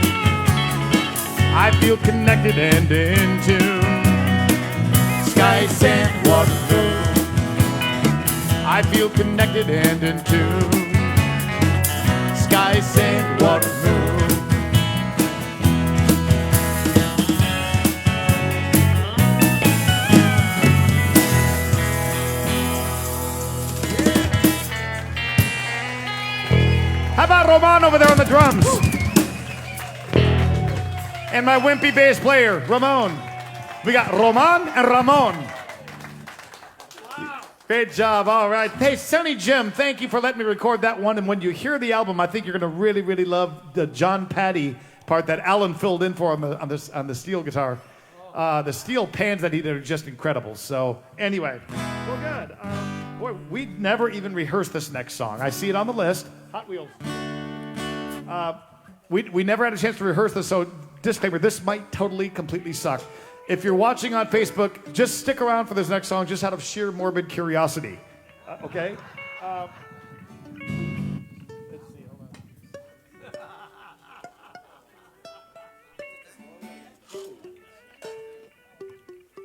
I feel connected and in tune. Sky, sand, water, moon, I feel connected and in tune. Sky, sand, water, moon. How about Roman over there on the drums? And my wimpy bass player, Ramon. We got Roman and Ramon. Great job. All right. Hey, Sonny Jim, thank you for letting me record that one. And when you hear the album, I think you're going to really, really love the John Patty part that Alan filled in for on the steel guitar. The steel pans that he did are just incredible. So anyway, well, good. Boy, we never even rehearsed this next song. I see it on the list. Hot Wheels. We never had a chance to rehearse this, so disclaimer, this might totally, completely suck. If you're watching on Facebook, just stick around for this next song just out of sheer morbid curiosity. Okay? Let's see, hold on.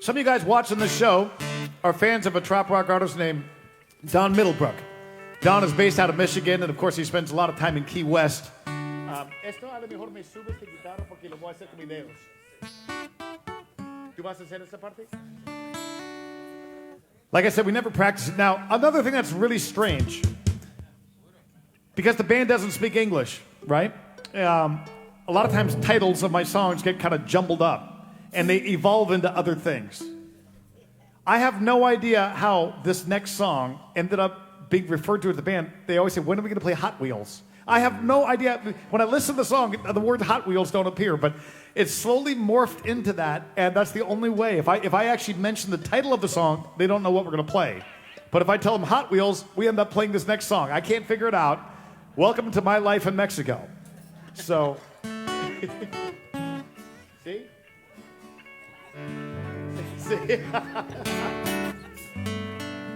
Some of you guys watching the show are fans of a trop rock artist named Don Middlebrook. Don is based out of Michigan, and of course he spends a lot of time in Key West. Esto a lo mejor me subes de guitarra porque lo voy a hacer con mis dedos. ¿Tú vas a hacer esta parte? Like I said, we never practiced it. Now, another thing that's really strange, because the band doesn't speak English, right? A lot of times titles of my songs get kind of jumbled up, and they evolve into other things. I have no idea how this next song ended up being referred to as the band. They always say, when are we going to play Hot Wheels? I have no idea. When I listen to the song, the word Hot Wheels don't appear, but it's slowly morphed into that, and that's the only way. If I actually mention the title of the song, they don't know what we're going to play. But if I tell them Hot Wheels, we end up playing this next song. I can't figure it out. Welcome to my life in Mexico. So, see? See?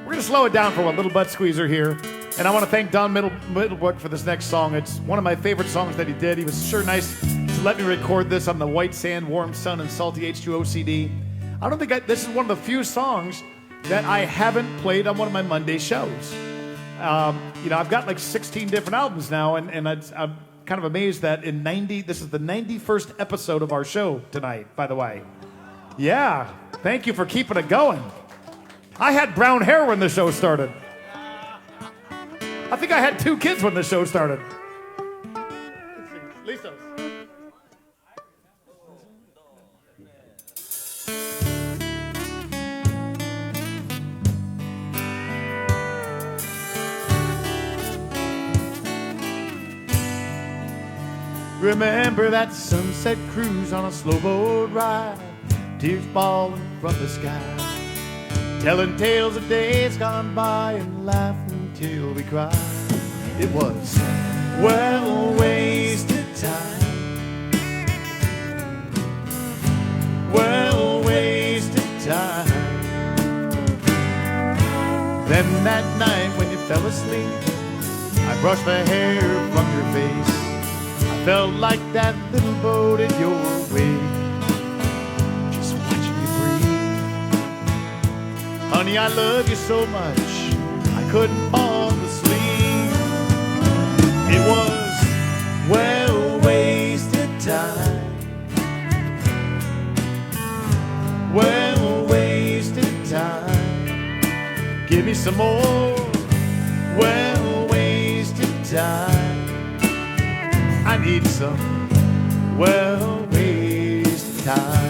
We're going to slow it down for one little butt squeezer here. And I want to thank Don Middlebrook for this next song. It's one of my favorite songs that he did. He was sure nice to let me record this on the White Sand, Warm Sun, and Salty H2O CD. I don't think this is one of the few songs that I haven't played on one of my Monday shows. I've got like 16 different albums now, and I'm kind of amazed that this is the 91st episode of our show tonight, by the way. Yeah, thank you for keeping it going. I had brown hair when the show started. I think I had 2 kids when the show started. Listos. Remember that sunset cruise on a slow boat ride, tears falling from the sky, telling tales of days gone by and laughing till we cried. It was well wasted time, well wasted time. Then that night when you fell asleep, I brushed the hair from your face. I felt like that little boat in your wake, just watching you breathe. Honey, I love you so much I couldn't fall asleep. It was well wasted time, well wasted time. Give me some more well wasted time. I need some well wasted time.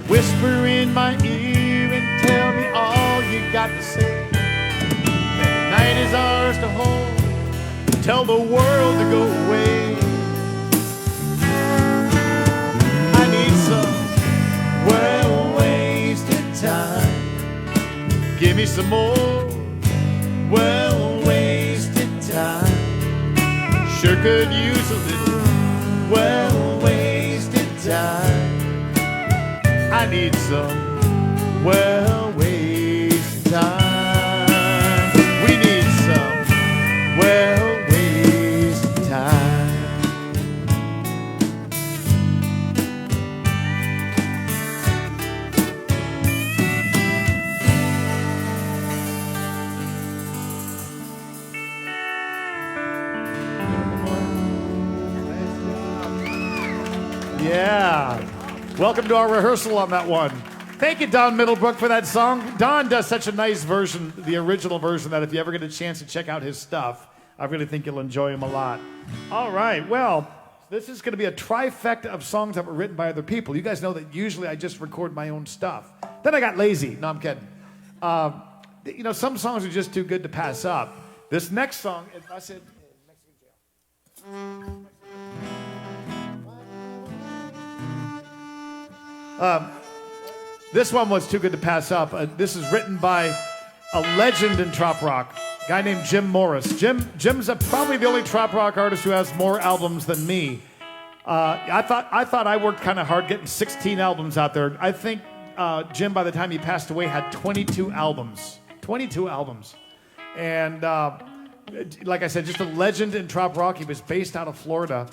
Whisper in my ear and tell me all you got to say. The night is ours to hold, tell the world to go away. I need some well-wasted time. Give me some more well-wasted time. Sure could use a little well-wasted time. I need some well-wasted time. We need some well-wasted time. Yeah. Welcome to our rehearsal on that one. Thank you, Don Middlebrook, for that song. Don does such a nice version, the original version, that if you ever get a chance to check out his stuff, I really think you'll enjoy him a lot. All right, well, this is going to be a trifecta of songs that were written by other people. You guys know that usually I just record my own stuff. Then I got lazy. No, I'm kidding. You know, some songs are just too good to pass up. This next song, I said, this one was too good to pass up. This is written by a legend in trop rock, a guy named Jim Morris. Jim's probably the only trop rock artist who has more albums than me. I thought I worked kind of hard getting 16 albums out there. I think Jim, by the time he passed away, had 22 albums. 22 albums. And like I said, just a legend in trop rock. He was based out of Florida.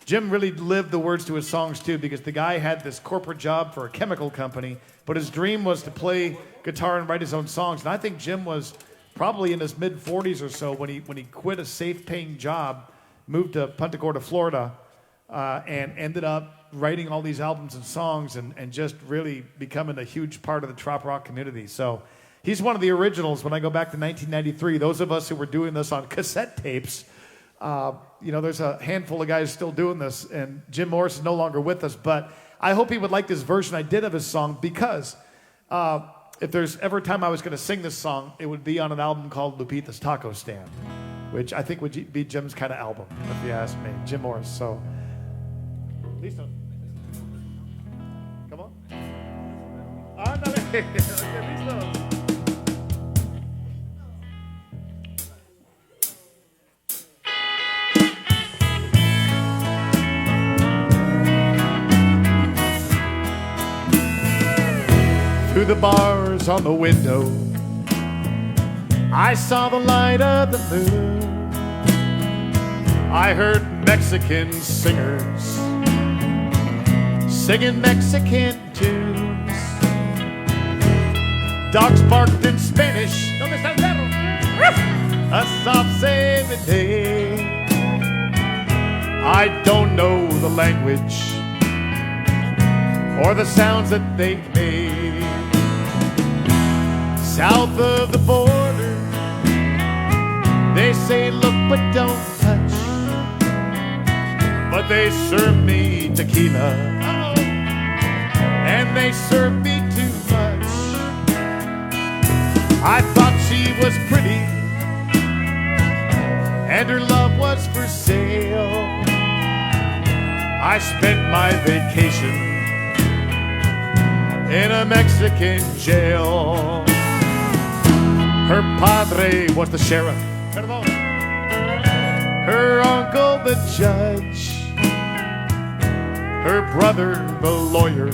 Jim really lived the words to his songs, too, because the guy had this corporate job for a chemical company, but his dream was to play guitar and write his own songs. And I think Jim was probably in his mid-40s or so when he quit a safe-paying job, moved to Punta Gorda, Florida, and ended up writing all these albums and songs and just really becoming a huge part of the trop rock community. So he's one of the originals. When I go back to 1993, those of us who were doing this on cassette tapes, you know, there's a handful of guys still doing this, and Jim Morris is no longer with us, but I hope he would like this version I did of his song, because if there's ever a time I was going to sing this song, it would be on an album called Lupita's Taco Stand, which I think would be Jim's kind of album, if you ask me, Jim Morris. So, Listos. Come on. Ándale. Okay, Listos. Through the bars on the window, I saw the light of the moon. I heard Mexican singers singing Mexican tunes. Dogs barked in Spanish. ¿Dónde está el perro? A soft saving day. I don't know the language or the sounds that they made. South of the border, they say look but don't touch, but they serve me tequila, and they serve me too much. I thought she was pretty, and her love was for sale. I spent my vacation in a Mexican jail. Her padre was the sheriff, her uncle the judge, her brother the lawyer,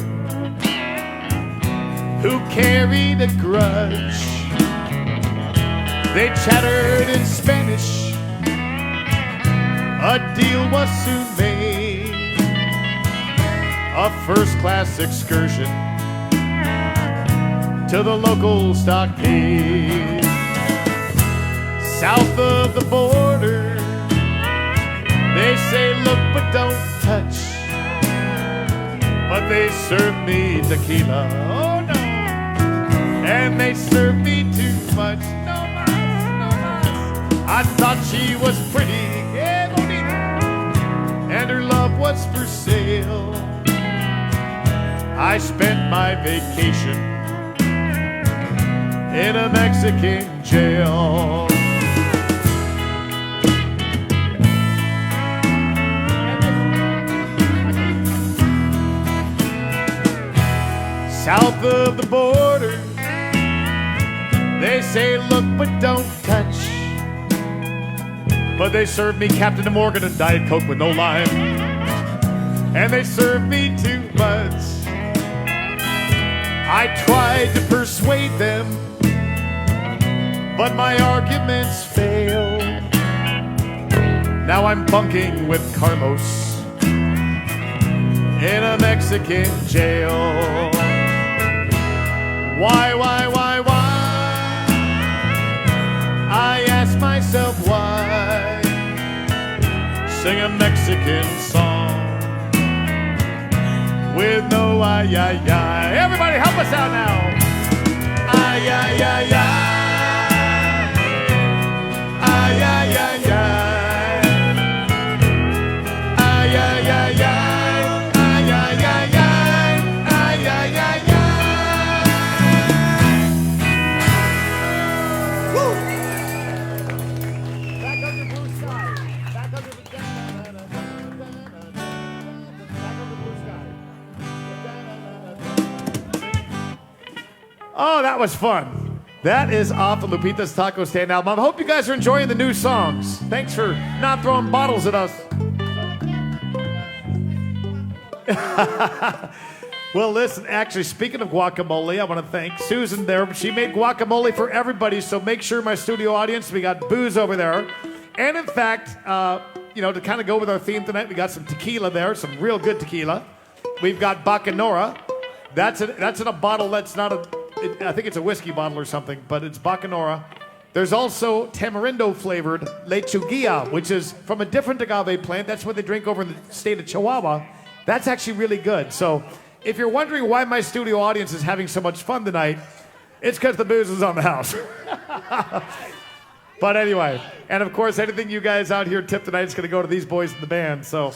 who carried a grudge. They chattered in Spanish, a deal was soon made, a first-class excursion to the local stockade. South of the border, they say look but don't touch, but they serve me tequila, oh no, and they serve me too much, no mas, no mas. I thought she was pretty, yeah, bonita, and her love was for sale. I spent my vacation in a Mexican jail. South of the border, they say look but don't touch, but they serve me Captain Morgan and Diet Coke with no lime, and they serve me too much. I tried to persuade them, but my arguments failed. Now I'm bunking with Carlos in a Mexican jail. Why? I ask myself why. Sing a Mexican song with no ay, ay, ay. Everybody help us out now. Ay, ay, ay, ay. Ay, ay, ay, ay. Ay, ay, ay, ay. Ay, ay, ay, ay. Ay, ay, ay, ay. Woo! Back on the blue sky. Back on the Oh, that was fun. That is off the Lupita's Taco Stand album. I hope you guys are enjoying the new songs. Thanks for not throwing bottles at us. Well, listen, actually, speaking of guacamole, I want to thank Susan there. She made guacamole for everybody, so make sure, my studio audience, we got booze over there. And in fact, to kind of go with our theme tonight, we got some tequila there, some real good tequila. We've got Bacanora. That's in a bottle that's not I think it's a whiskey bottle or something, but it's Bacanora. There's also tamarindo-flavored lechuguilla, which is from a different agave plant. That's what they drink over in the state of Chihuahua. That's actually really good. So if you're wondering why my studio audience is having so much fun tonight, it's because the booze is on the house. But anyway, and of course, anything you guys out here tip tonight is going to go to these boys in the band. So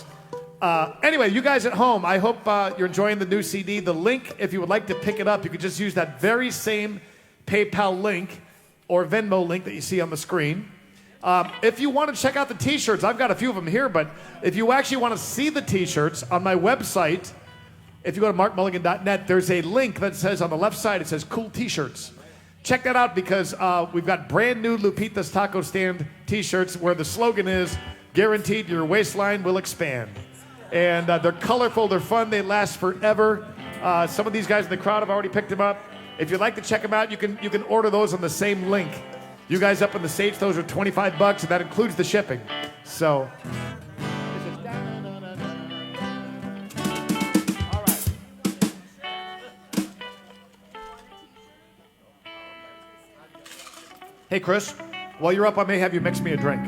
anyway, you guys at home, I hope you're enjoying the new CD. The link, if you would like to pick it up, you could just use that very same PayPal link or Venmo link that you see on the screen. If you want to check out the t-shirts, I've got a few of them here, but if you actually want to see the t-shirts on my website, if you go to markmulligan.net, there's a link that says on the left side, it says cool t-shirts. Check that out because we've got brand new Lupita's Taco Stand t-shirts where the slogan is, guaranteed your waistline will expand. And they're colorful, they're fun, they last forever. Some of these guys in the crowd have already picked them up. If you'd like to check them out, you can order those on the same link. You guys up in the States, those are $25, and that includes the shipping. So, all right. Hey, Chris, while you're up, I may have you mix me a drink.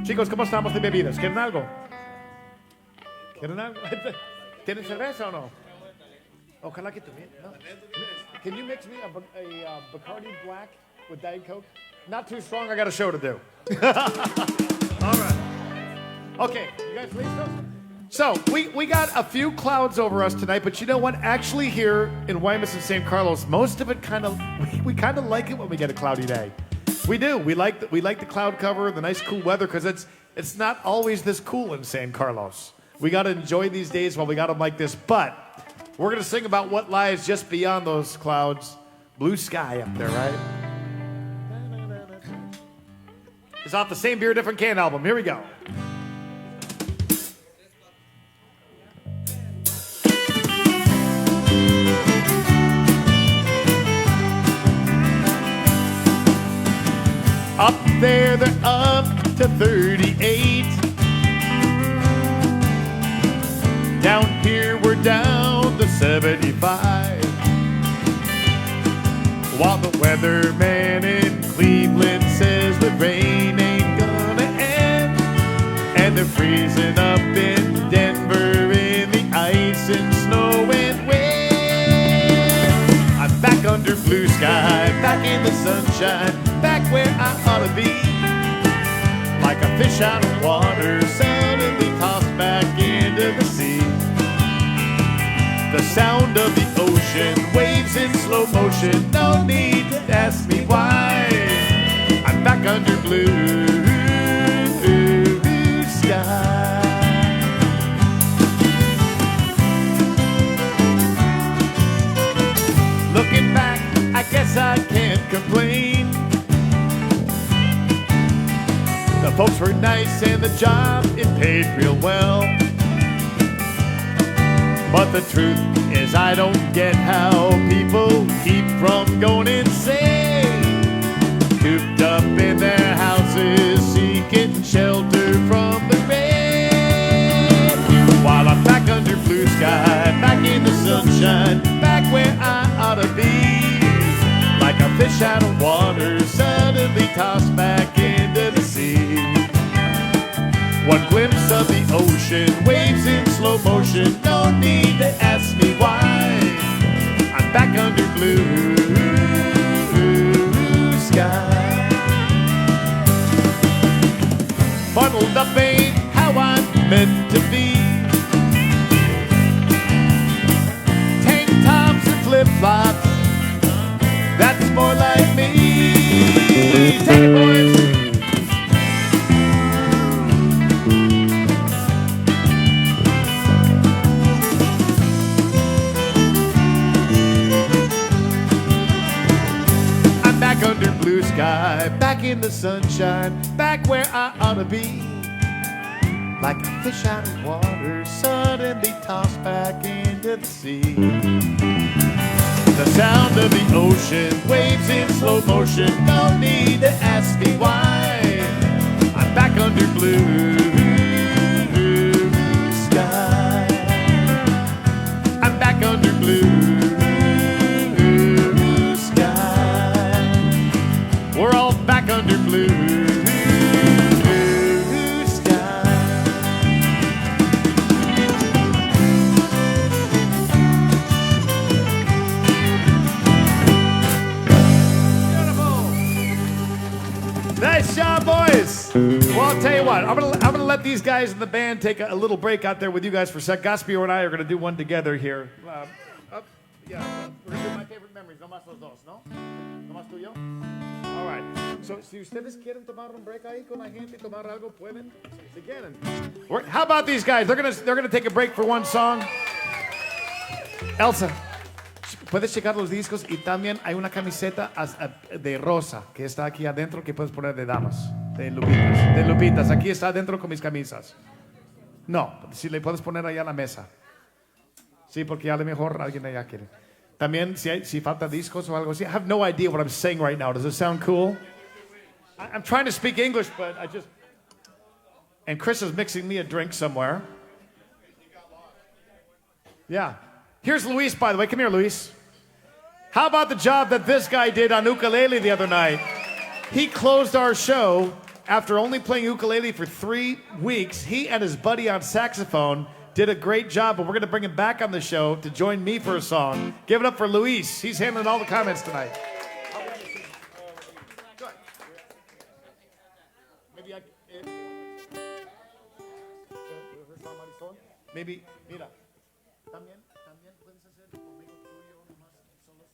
Chicos, ¿cómo estamos de bebidas? ¿Quieren algo? ¿Quieren algo? ¿Tienen cerveza o no? Ojalá que también. No. Can you mix me a Bacardi Black with Diet Coke? Not too strong, I got a show to do. All right. Okay, you guys listos? So, we got a few clouds over us tonight, but you know what? Actually here in Guaymas and San Carlos, most of it we kind of like it when we get a cloudy day. We do. We like the cloud cover, the nice cool weather, because it's not always this cool in San Carlos. We got to enjoy these days while we got them like this, but we're going to sing about what lies just beyond those clouds. Blue sky up there, right? It's off the Same Beer, Different Can album. Here we go. Up there, they're up to 38. Down here, we're down to 75. While the weatherman in Cleveland says the rain ain't gonna end, and they're freezing up in Denver in the ice and snow and wind. I'm back under blue sky, back in the sunshine, back where I ought to be. Like a fish out of water, suddenly tossed back into the sea. The sound of the ocean, waves in slow motion, no need to ask me why. I'm back under blue sky. Looking back, I guess I can't complain. The folks were nice and the job, it paid real well. But the truth is I don't get how people keep from going insane. Cooped up in their houses, seeking shelter from the rain. While I'm back under blue sky, back in the sunshine, back where I ought to be. Like a fish out of water, suddenly tossed back into the sea. One glimpse of the ocean, waves in slow motion. No need to ask me why. I'm back under blue sky. Funneled up ain't how I'm meant to be. Tank tops and flip-flops, that's more like me. Take it, boys. Under blue sky, back in the sunshine, back where I ought to be. Like a fish out of water, suddenly tossed back into the sea. The sound of the ocean, waves in slow motion, no need to ask me why. I'm back under blue sky. I'm back under blue. We're all back under blue sky. Beautiful. Nice job, boys. Well, I'll tell you what. I'm gonna let these guys in the band take a little break out there with you guys for a sec. Gaspio and I are gonna do one together here. We're gonna do my favorite memories. No más los dos, ¿no? No más tú y yo. All right. So, si ustedes quieren tomar un break ahí con la gente y tomar algo, pueden. Si quieren. How about these guys? They're gonna take a break for one song. Elsa, puedes checar los discos y también hay una camiseta de rosa que está aquí adentro que puedes poner de damas, de Lupitas. De Lupitas. Aquí está adentro con mis camisas. No, si le puedes poner allá a la mesa. Sí, porque a lo mejor alguien allá quiere. También, si falta discos o algo así. I have no idea what I'm saying right now. Does it sound cool? I'm trying to speak English, but I just... And Chris is mixing me a drink somewhere. Yeah. Here's Luis, by the way. Come here, Luis. How about the job that this guy did on ukulele the other night? He closed our show after only playing ukulele for 3 weeks. He and his buddy on saxophone did a great job, but we're going to bring him back on the show to join me for a song. Give it up for Luis. He's handling all the comments tonight. Maybe, mira. También puedes hacer conmigo tuyo nomás solos.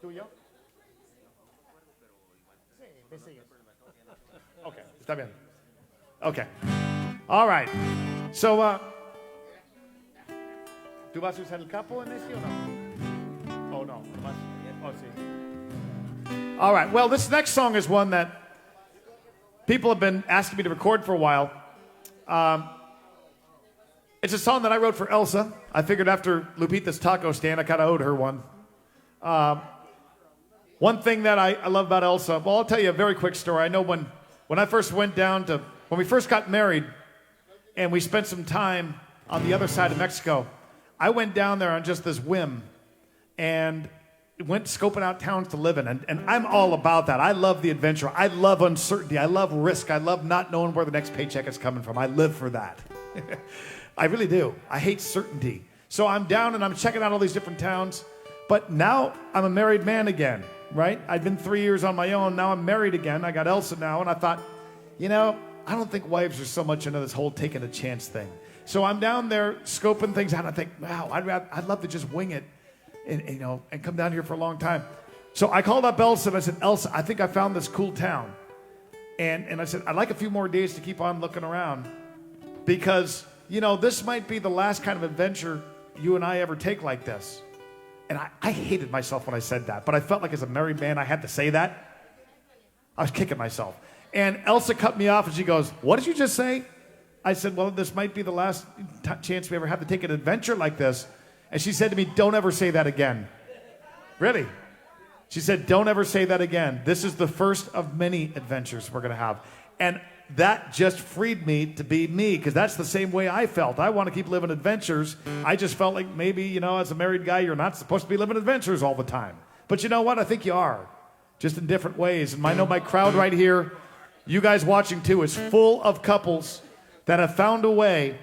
¿Tuyo? Sí, me sigues. Okay, está bien. Okay. All right. So, ¿tú vas a usar el capo en este o no? Oh, no. Oh, sí. All right. Well, this next song is one that people have been asking me to record for a while. It's a song that I wrote for Elsa. I figured after Lupita's taco stand, I kind of owed her one. One thing that I love about Elsa, well, I'll tell you a very quick story. I know when I first went down to, when we first got married and we spent some time on the other side of Mexico, I went down there on just this whim and went scoping out towns to live in. And I'm all about that. I love the adventure. I love uncertainty. I love risk. I love not knowing where the next paycheck is coming from. I live for that. I really do. I hate certainty. So I'm down and I'm checking out all these different towns. But now I'm a married man again, right? I've been 3 years on my own. Now I'm married again. I got Elsa now. And I thought, you know, I don't think wives are so much into this whole taking a chance thing. So I'm down there scoping things out. And I think, wow, I'd love to just wing it and come down here for a long time. So I called up Elsa and I said, Elsa, I think I found this cool town. And I said, I'd like a few more days to keep on looking around because, you know, this might be the last kind of adventure you and I ever take like this. And I hated myself when I said that, but I felt like as a married man, I had to say that. I was kicking myself. And Elsa cut me off and she goes, what did you just say? I said, well, this might be the last chance we ever have to take an adventure like this. And she said to me, don't ever say that again. Really? She said, don't ever say that again. This is the first of many adventures we're going to have. And that just freed me to be me, because that's the same way I felt. I want to keep living adventures. I just felt like maybe, you know, as a married guy, you're not supposed to be living adventures all the time. But you know what? I think you are, just in different ways. And I know my crowd right here, you guys watching too, is full of couples that have found a way.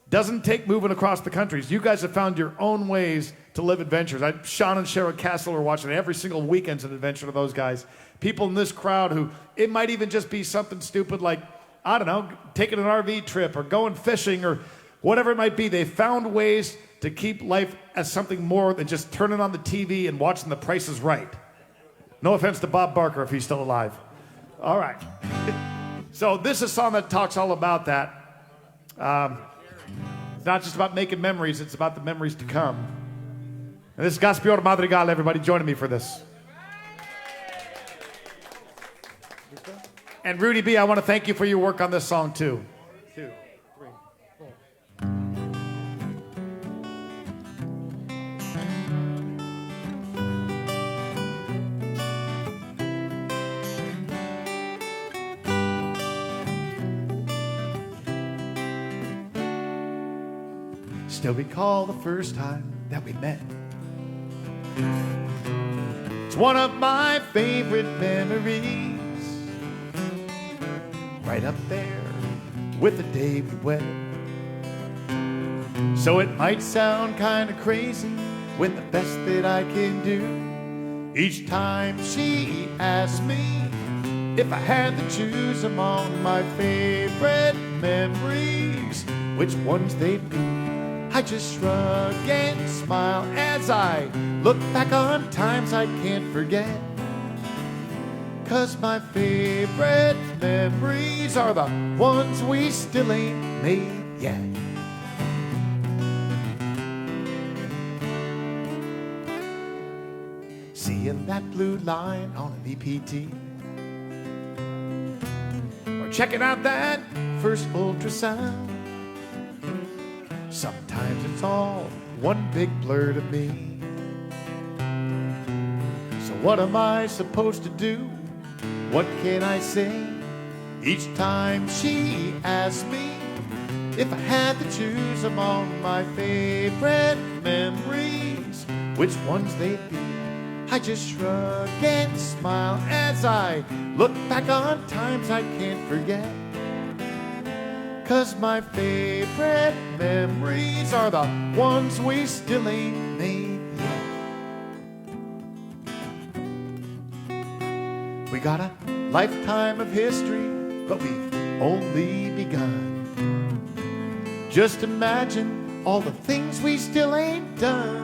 Doesn't take moving across the countries. You guys have found your own ways to live adventures. Sean and Cheryl Castle are watching every single weekend's an adventure to those guys. People in this crowd who, it might even just be something stupid like, I don't know, taking an RV trip or going fishing or whatever it might be. They found ways to keep life as something more than just turning on the TV and watching The Price is Right. No offense to Bob Barker if he's still alive. All right. So this is a song that talks all about that. It's not just about making memories, it's about the memories to come. And this is Gaspior Madrigal, everybody joining me for this. And Rudy B, I want to thank you for your work on this song too. 2, 3, 4. Still recall the first time that we met. It's one of my favorite memories. Right up there with the day we wed. So it might sound kind of crazy when the best that I can do. Each time she asks me if I had to choose among my favorite memories, which ones they'd be, I just shrug and smile as I look back on times I can't forget. 'Cause my favorite memories are the ones we still ain't made yet. Seeing that blue line on an EPT, or checking out that first ultrasound. Sometimes it's all one big blur to me. So what am I supposed to do? What can I say? Each time she asks me if I had to choose among my favorite memories, which ones they'd be, I just shrug and smile as I look back on times I can't forget. 'Cause my favorite memories are the ones we still ain't made yet. We got a lifetime of history, but we've only begun. Just imagine all the things we still ain't done.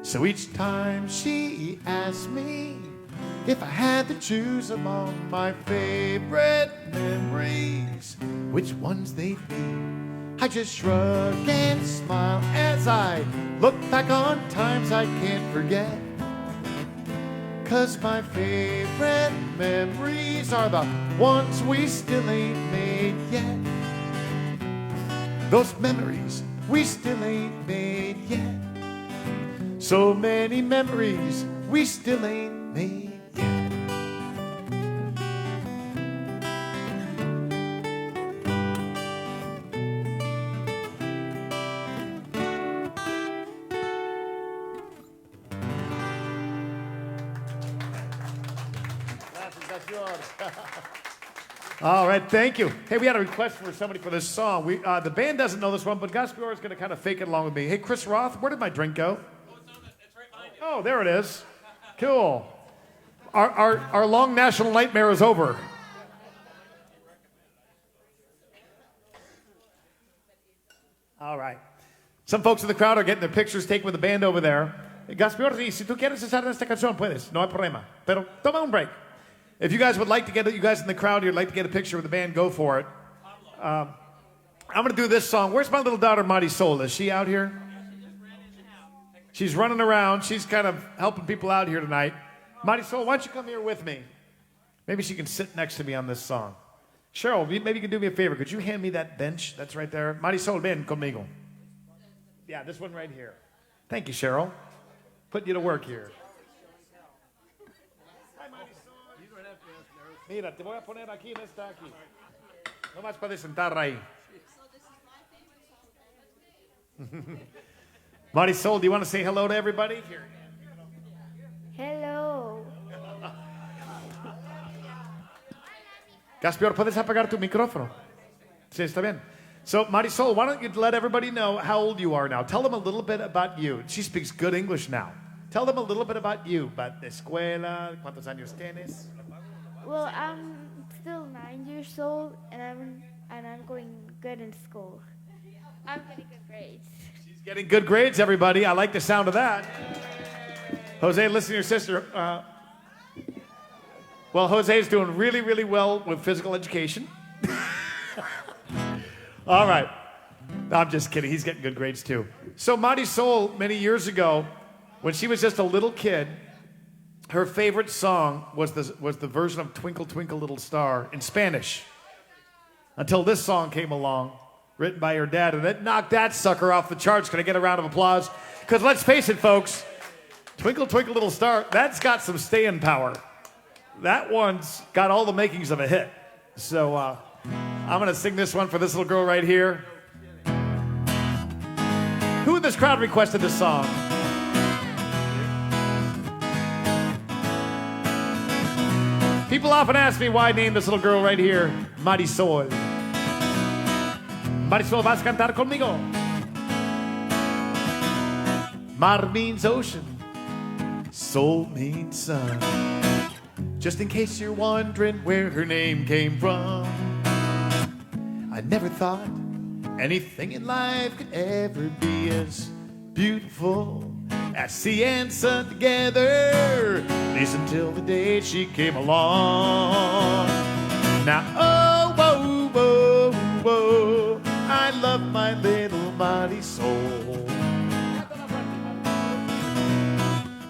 So each time she asks me if I had to choose among my favorite memories, which ones they'd be, I just shrug and smile as I look back on times I can't forget. 'Cause my favorite memories are the ones we still ain't made yet. Those memories we still ain't made yet. So many memories we still ain't made. All right, thank you. Hey, we had a request for somebody for this song. The band doesn't know this one, but Gaspior is going to kind of fake it along with me. Hey, Chris Roth, where did my drink go? It's right behind you. Oh, there it is. Cool. Our long national nightmare is over. All right. Some folks in the crowd are getting their pictures taken with the band over there. Gaspior, si tú quieres estar en esta canción, puedes. No hay problema. Pero toma un break. If you guys would like to get it, you guys in the crowd here would like to get a picture with the band, go for it. I'm going to do this song. Where's my little daughter, Marisol? Is she out here? She's running around. She's kind of helping people out here tonight. Marisol, why don't you come here with me? Maybe she can sit next to me on this song. Cheryl, maybe you can do me a favor. Could you hand me that bench that's right there? Marisol, ven conmigo. Yeah, this one right here. Thank you, Cheryl. Putting you to work here. Mira, te voy a poner aquí en esta aquí. No más puedes sentar ahí. Marisol, do you want to say hello to everybody? Here. Hello. Gaspior, ¿puedes apagar tu micrófono? Sí, está bien. So, Marisol, why don't you let everybody know how old you are now? Tell them a little bit about you. She speaks good English now. Tell them a little bit about you, about the escuela, cuántos años tienes. Well, I'm still 9 years old, and I'm going good in school. I'm getting good grades. She's getting good grades, everybody. I like the sound of that. Jose, listen to your sister. Well, Jose's doing really, really well with physical education. All right. No, I'm just kidding. He's getting good grades, too. So Marisol, many years ago, when she was just a little kid, her favorite song was the version of Twinkle, Twinkle, Little Star in Spanish. Until this song came along, written by her dad, and it knocked that sucker off the charts. Can I get a round of applause? Because let's face it, folks, Twinkle, Twinkle, Little Star, that's got some staying power. That one's got all the makings of a hit. So I'm going to sing this one for this little girl right here. Who in this crowd requested this song? People often ask me why I named this little girl right here Marisol. Marisol, ¿vas a cantar conmigo? Mar means ocean, Sol means sun. Just in case you're wondering where her name came from, I never thought anything in life could ever be as beautiful as sea and sun together, at least until the day she came along. Now, oh, whoa, whoa, whoa, I love my little Marisol.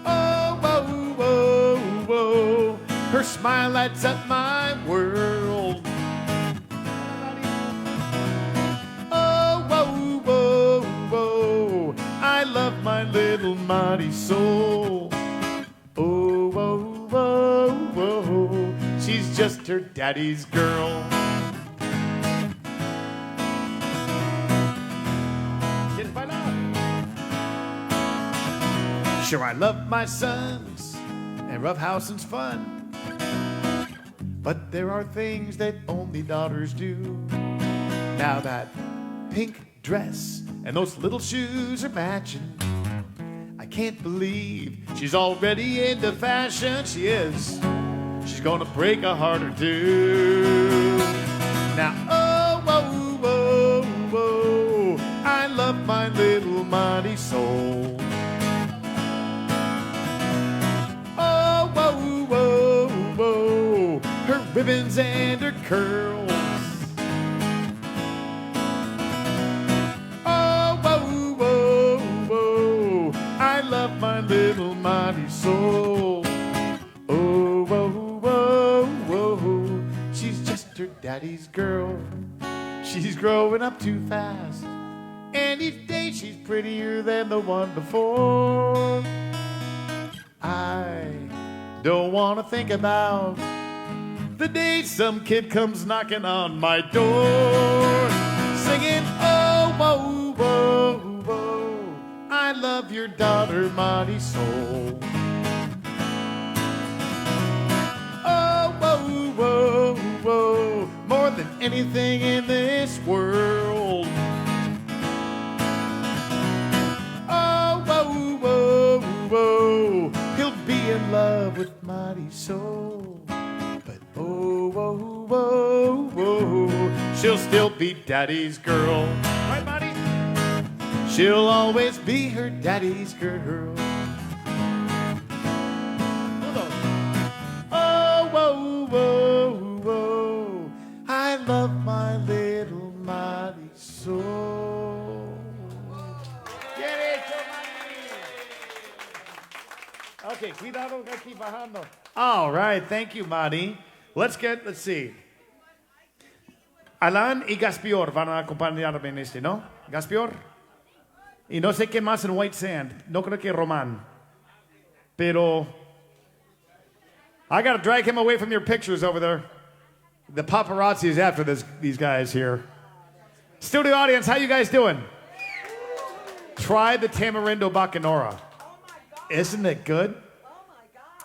Oh, whoa, whoa, whoa, her smile lights up my world. Oh, whoa, whoa, whoa, I love my little Marisol. Oh, whoa, whoa, whoa, she's just her daddy's girl. Sure, I love my sons and roughhousing's fun, but there are things that only daughters do. Now that pink dress and those little shoes are matching, I can't believe she's already into fashion. She is. She's gonna break a heart or two. Now, oh, whoa, whoa, whoa, I love my little Marisol. Oh, whoa, whoa, whoa, her ribbons and her curls. Oh, whoa, whoa, whoa, I love my little Marisol. Oh, whoa, whoa, whoa, she's just her daddy's girl. She's growing up too fast, and each day she's prettier than the one before. I don't want to think about the day some kid comes knocking on my door, singing, oh, whoa, whoa, whoa, I love your daughter, Marisol. Oh, whoa, whoa, whoa, more than anything in this world. Oh, whoa, whoa, whoa, he'll be in love with Marisol. But oh, whoa, whoa, whoa, she'll still be daddy's girl. Right, Marty? She'll always be her daddy's girl. Oh, whoa, whoa, whoa, I love my little Marisol. Get it, Marty. Okay, cuidado aquí bajando. All right, thank you, Marty. Let's see. Alan y Gaspior van a acompañarme en este, ¿no? Gaspior. Y no sé qué más en White Sand. No creo que Román. Pero I got to drag him away from your pictures over there. The paparazzi is after these guys here. Studio audience, how you guys doing? Try the Tamarindo Bacanora. Isn't it good?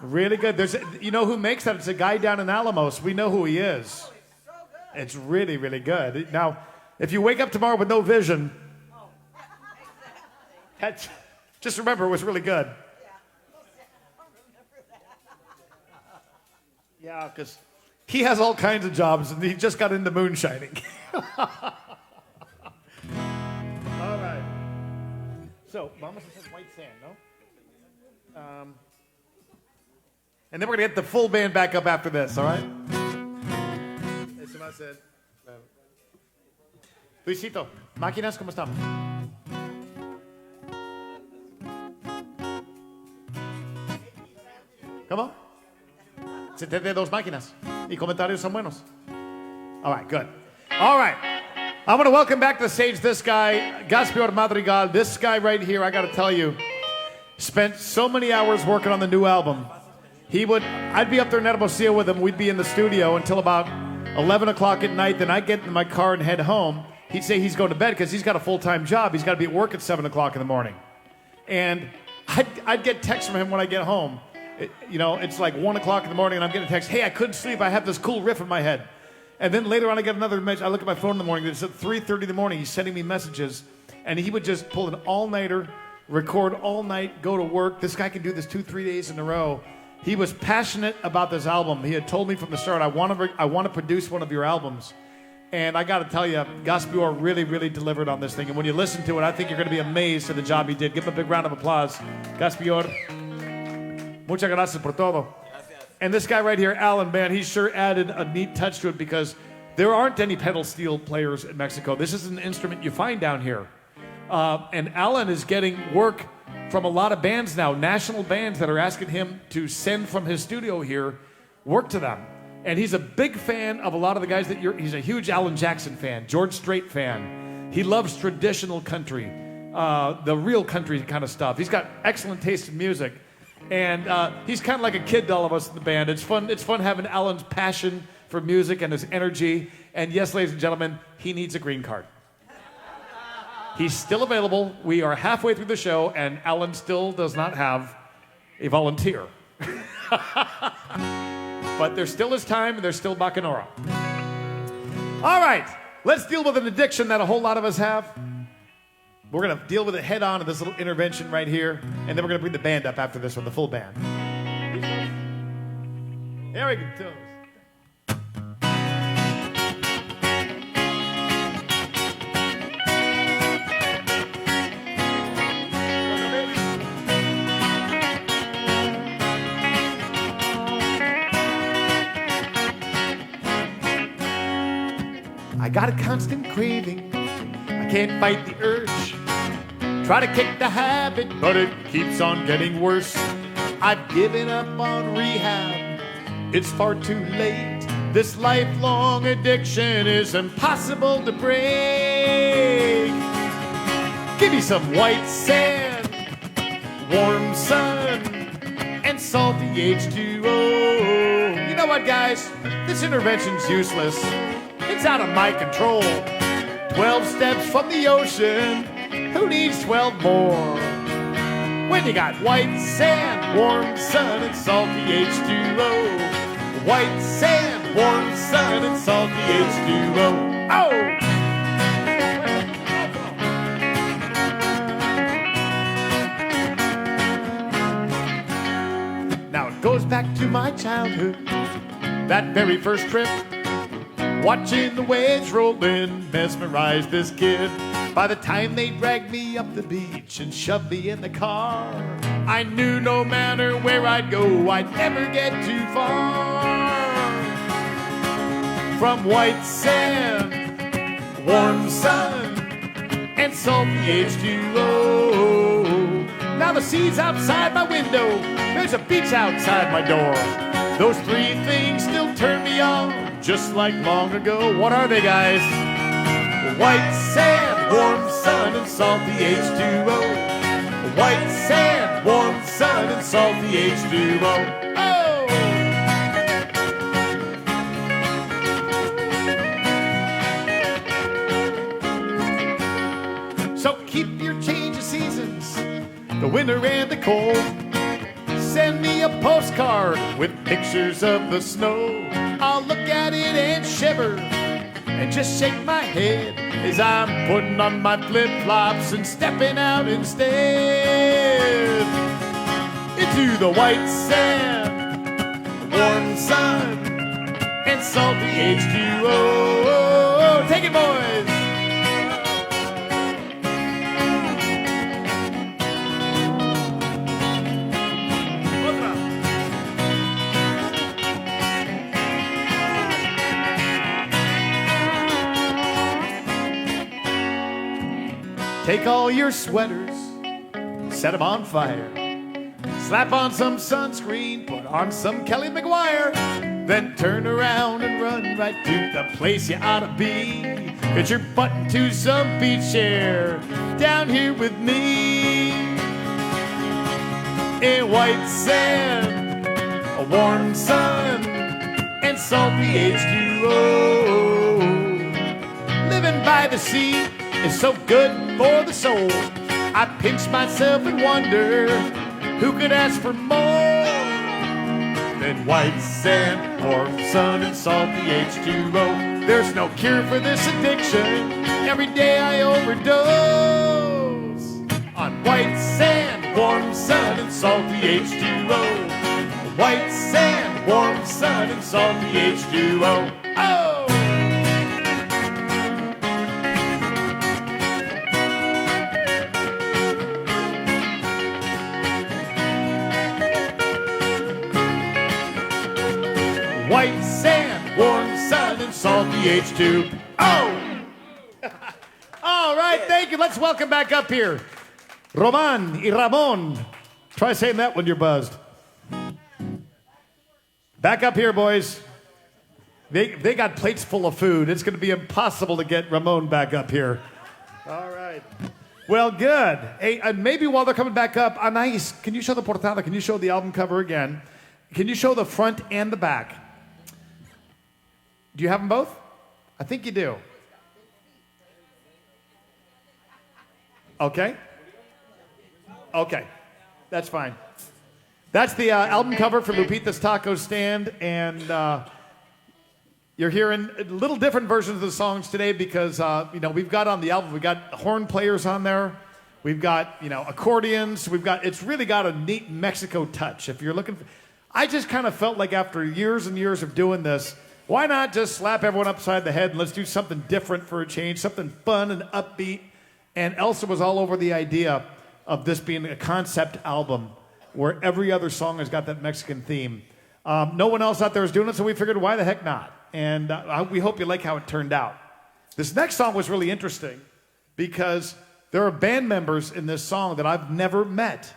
Really good. You know who makes that? It's a guy down in Alamos. We know who he is. It's really, really good. Now, if you wake up tomorrow with no vision, just remember it was really good. Yeah, because he has all kinds of jobs, and he just got into moonshining. All right. So, Mama says white sand, no? And then we're going to get the full band back up after this, all right? Eso va a ser. Luisito, máquinas, ¿cómo estamos? ¿Cómo? 72 máquinas. Y comentarios son buenos. All right, good. All right. I want to welcome back to the stage this guy, Gaspar Madrigal. This guy right here, I got to tell you, spent so many hours working on the new album. I'd be up there in Hermosillo with him. We'd be in the studio until about 11 o'clock at night. Then I'd get in my car and head home. He'd say he's going to bed because he's got a full-time job. He's got to be at work at 7 o'clock in the morning. And I'd get texts from him when I get home. It's like 1 o'clock in the morning and I'm getting a text, hey, I couldn't sleep. I have this cool riff in my head. And then later on I get another message. I look at my phone in the morning. It's at 3:30 in the morning. He's sending me messages. And he would just pull an all-nighter, record all night, go to work. This guy can do this 2-3 days in a row. He was passionate about this album. He had told me from the start, I want to produce one of your albums. And I got to tell you, Gaspar really, really delivered on this thing. And when you listen to it, I think you're going to be amazed at the job he did. Give him a big round of applause. Gaspar, muchas gracias por todo. Gracias. And this guy right here, Alan, man, he sure added a neat touch to it because there aren't any pedal steel players in Mexico. This is an instrument you find down here. And Alan is getting work from a lot of bands now, national bands that are asking him to send from his studio here work to them. And he's a big fan of a lot of the guys he's a huge Alan Jackson fan, George Strait fan. He loves traditional country, the real country kind of stuff. He's got excellent taste in music. And he's kind of like a kid to all of us in the band. It's fun having Alan's passion for music and his energy. And yes, ladies and gentlemen, he needs a green card. He's still available. We are halfway through the show, and Alan still does not have a volunteer. But there still is time, and there's still Bacanora. All right, let's deal with an addiction that a whole lot of us have. We're going to deal with it head on in this little intervention right here, and then we're going to bring the band up after this one, the full band. There we go. I got a constant craving, I can't fight the urge. Try to kick the habit, but it keeps on getting worse. I've given up on rehab, it's far too late. This lifelong addiction is impossible to break. Give me some white sand, warm sun, and salty H2O. You know what, guys? This intervention's useless. It's out of my control. 12 steps from the ocean, who needs 12 more? When you got white sand, warm sun, and salty H2O. White sand, warm sun, and salty H2O. Oh! Now it goes back to my childhood, that very first trip. Watching the waves roll in mesmerized this kid. By the time they dragged me up the beach and shoved me in the car, I knew no matter where I'd go, I'd never get too far. From white sand, warm sun, and salty H2O. Now the sea's outside my window, there's a beach outside my door. Those three things still turn me on, just like long ago. What are they, guys? White sand, warm sun, and salty H2O. White sand, warm sun, and salty H2O. Oh! So keep your change of seasons, the winter and the cold. Send me a postcard with pictures of the snow. I'll look at it and shiver and just shake my head as I'm putting on my flip-flops and stepping out instead into the white sand, warm sun, and salty H2O. Take it, boys! Take all your sweaters, set them on fire. Slap on some sunscreen, put on some Kelly McGuire. Then turn around and run right to the place you ought to be. Get your butt into some beach chair down here with me. In white sand, a warm sun, and salty H2O. Living by the sea is so good for the soul. I pinch myself and wonder who could ask for more than white sand, warm sun, and salty H2O. There's no cure for this addiction. Every day I overdose on white sand, warm sun, and salty H2O. White sand, warm sun, and salty H2O. Oh! White sand, warm sun, and salty H2O. All right, thank you. Let's welcome back up here Roman y Ramon. Try saying that when you're buzzed. Back up here, boys. They got plates full of food. It's going to be impossible to get Ramon back up here. All right. Well, good. Hey, and maybe while they're coming back up, Anais, can you show the portada? Can you show the album cover again? Can you show the front and the back? Do you have them both? I think you do. Okay. Okay. That's fine. That's the album cover for Lupita's Taco Stand, and you're hearing little different versions of the songs today because we've got on the album, we've got horn players on there, we've got accordions, it's really got a neat Mexico touch. If you're looking for, I just kind of felt like after years and years of doing this, why not just slap everyone upside the head and let's do something different for a change, something fun and upbeat. And Elsa was all over the idea of this being a concept album where every other song has got that Mexican theme. No one else out there is doing it, so we figured, why the heck not? And we hope you like how it turned out. This next song was really interesting because there are band members in this song that I've never met.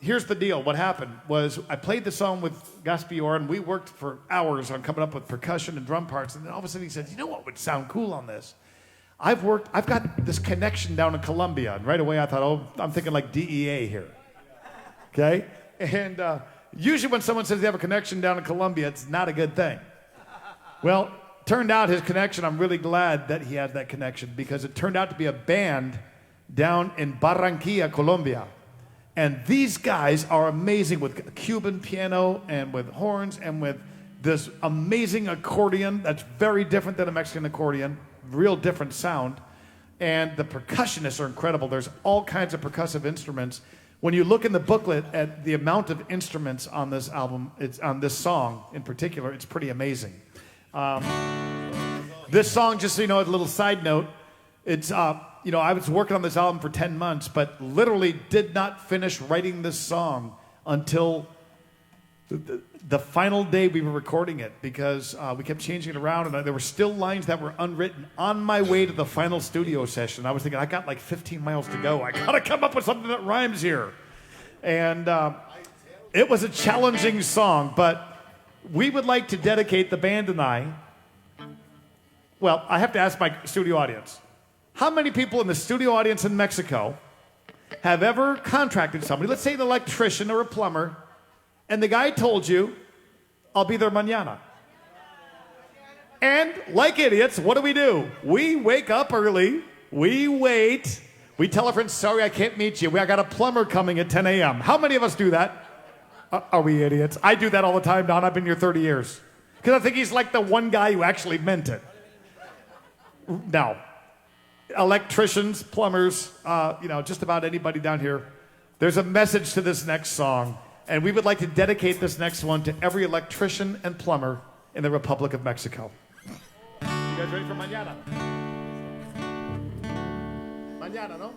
Here's the deal. What happened was I played the song with Gaspior, and we worked for hours on coming up with percussion and drum parts, and then all of a sudden he said, you know what would sound cool on this? I've got this connection down in Colombia, and right away I thought, I'm thinking like DEA here. Okay? And usually when someone says they have a connection down in Colombia, it's not a good thing. Well, turned out his connection, I'm really glad that he had that connection because it turned out to be a band down in Barranquilla, Colombia. And these guys are amazing with Cuban piano and with horns and with this amazing accordion that's very different than a Mexican accordion, real different sound. And the percussionists are incredible. There's all kinds of percussive instruments. When you look in the booklet at the amount of instruments on this album, it's on this song in particular, it's pretty amazing. This song, just so you know, a little side note, it's I was working on this album for 10 months, but literally did not finish writing this song until the final day we were recording it because we kept changing it around, and there were still lines that were unwritten on my way to the final studio session. I was thinking, I got like 15 miles to go. I got to come up with something that rhymes here. And it was a challenging song, but we would like to dedicate the band and I. Well, I have to ask my studio audience. How many people in the studio audience in Mexico have ever contracted somebody, let's say an electrician or a plumber, and the guy told you, I'll be there mañana? And like idiots, what do? We wake up early, we wait, we tell our friends, sorry, I can't meet you. I got a plumber coming at 10 a.m. How many of us do that? Are we idiots? I do that all the time, Don. I've been here 30 years. Because I think he's like the one guy who actually meant it. Now, electricians, plumbers, just about anybody down here, there's a message to this next song, and we would like to dedicate this next one to every electrician and plumber in the Republic of Mexico. You guys ready for mañana? Mañana, no?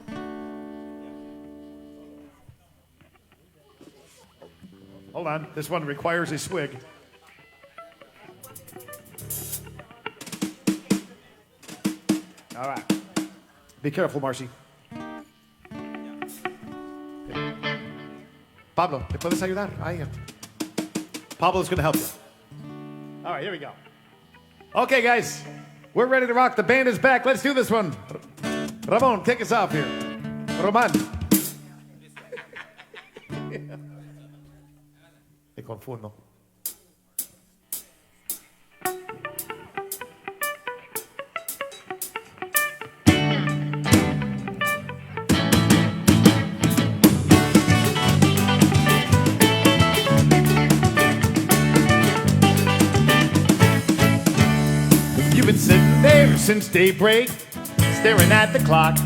Hold on, this one requires a swig. All right. Be careful, Marcy. Pablo, ¿te puedes ayudar? Pablo's going to help you. All right, here we go. Okay, guys, we're ready to rock. The band is back. Let's do this one. Ramon, kick us off here. Roman. Me confundo. You've been sitting there since daybreak, staring at the clock.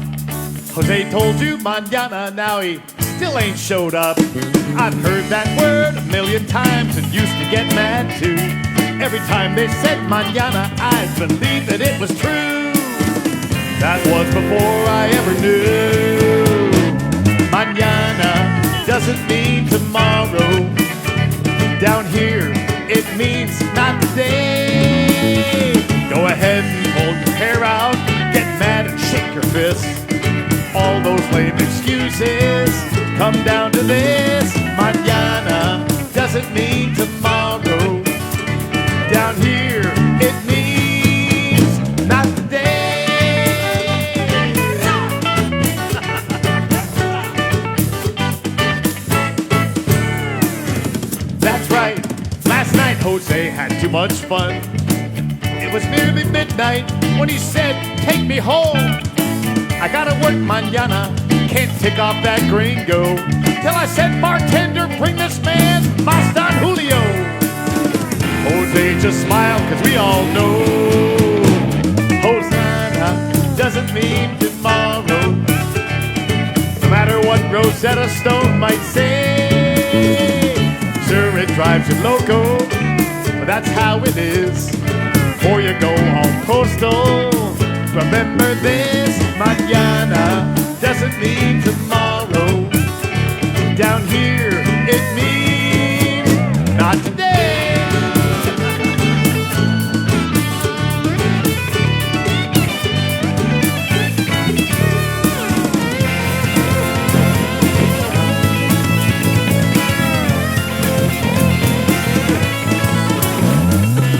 Jose told you mañana, now he still ain't showed up. I've heard that word a million times and used to get mad too. Every time they said mañana, I believed that it was true. That was before I ever knew. Mañana doesn't mean tomorrow. Down here, it means not today. Go ahead and hold your hair out, get mad and shake your fist. All those lame excuses come down to this. Mañana doesn't mean tomorrow. Down here, it means not today. That's right, last night Jose had too much fun. It was nearly midnight when he said, take me home. I gotta work mañana, can't take off that gringo. Till I said, bartender, bring this man Mas Don Julio. Jose just smiled, cause we all know Hosanna doesn't mean tomorrow. No matter what Rosetta Stone might say, sure it drives you loco, but that's how it is. Before you go all postal, remember this, mañana doesn't mean tomorrow. Down here, it means not today.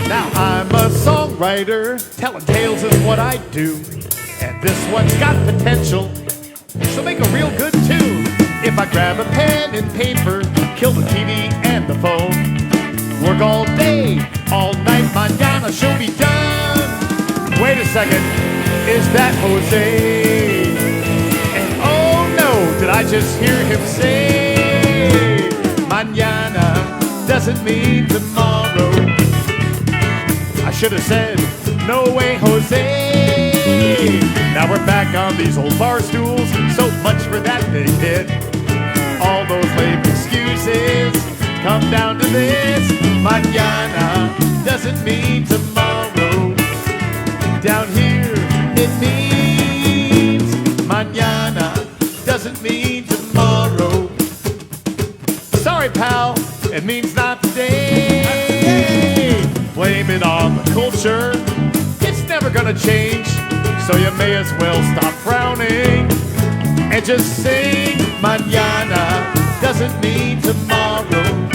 Now I'm a songwriter, telling tales is what I do. And this one's got potential, so make a real good tune. If I grab a pen and paper, kill the TV and the phone, work all day, all night, mañana should be done. Wait a second, is that Jose? And oh no, did I just hear him say, mañana doesn't mean tomorrow. I should have said, no way, Jose. Now we're back on these old bar stools, so much for that big hit. All those lame excuses come down to this. Mañana doesn't mean tomorrow. Down here, it means mañana doesn't mean tomorrow. Sorry, pal, it means not today. Blame it on the culture, it's never gonna change. So you may as well stop frowning and just sing. Mañana doesn't mean tomorrow.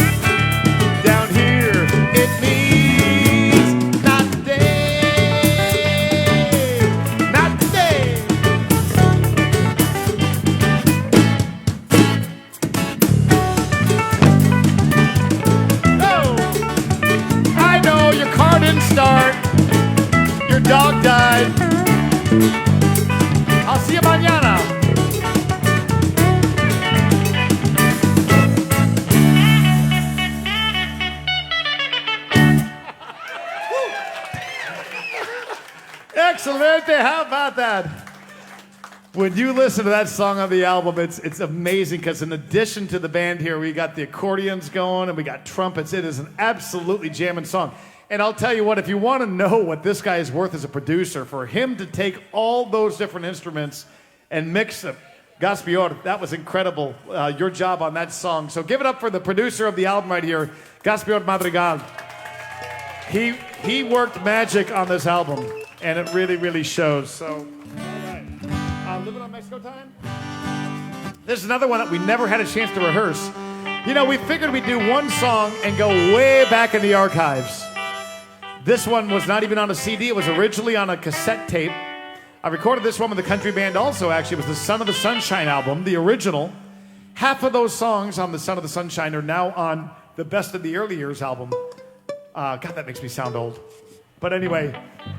Down here, it means not today. Not today. Oh, I know your car didn't start. Your dog died. I'll see you mañana. Excellent. How about that? When you listen to that song on the album, it's amazing because in addition to the band here, we got the accordions going and we got trumpets. It is an absolutely jamming song. And I'll tell you what, if you want to know what this guy is worth as a producer, for him to take all those different instruments and mix them, Gaspior, that was incredible, your job on that song. So give it up for the producer of the album right here, Gaspior Madrigal. He worked magic on this album, and it really, really shows. So, all right. Living on Mexico time? This is another one that we never had a chance to rehearse. You know, we figured we'd do one song and go way back in the archives. This one was not even on a CD. It was originally on a cassette tape. I recorded this one with the country band also, actually. It was the Son of the Sunshine album, the original. Half of those songs on the Son of the Sunshine are now on the Best of the Early Years album. God, that makes me sound old. But anyway,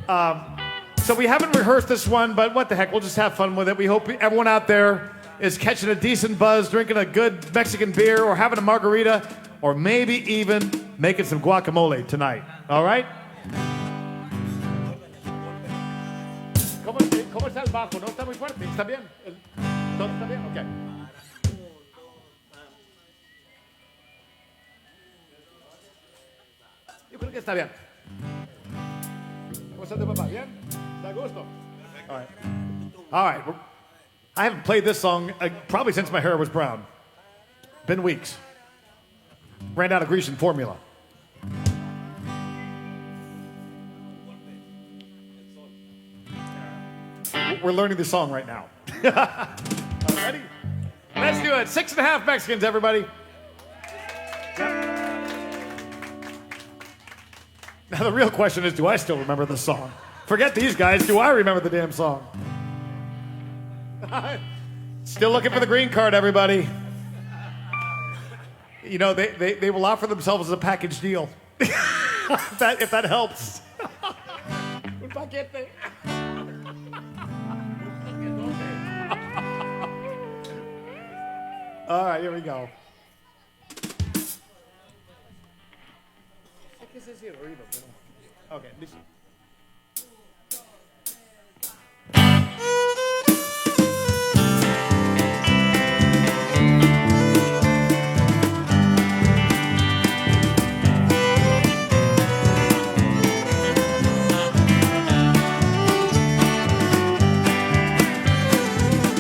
so we haven't rehearsed this one, but what the heck, we'll just have fun with it. We hope everyone out there is catching a decent buzz, drinking a good Mexican beer, or having a margarita, or maybe even making some guacamole tonight. All right? ¿Cómo está el bajo? ¿No está muy fuerte? ¿Está bien? ¿Todo está bien? Ok. Yo creo que está bien. ¿Cómo está tu papá? ¿Bien? ¿Está a gusto? All right. All right. I haven't played this song probably since my hair was brown. Been weeks. Ran out of Grecian formula. We're learning the song right now. Ready? Let's do it. 6.5 Mexicans, everybody. Now the real question is, do I still remember the song? Forget these guys. Do I remember the damn song? Still looking for the green card, everybody. You know, they will offer themselves as a package deal. if that helps. Un paquete. All right, here we go. Okay, listen.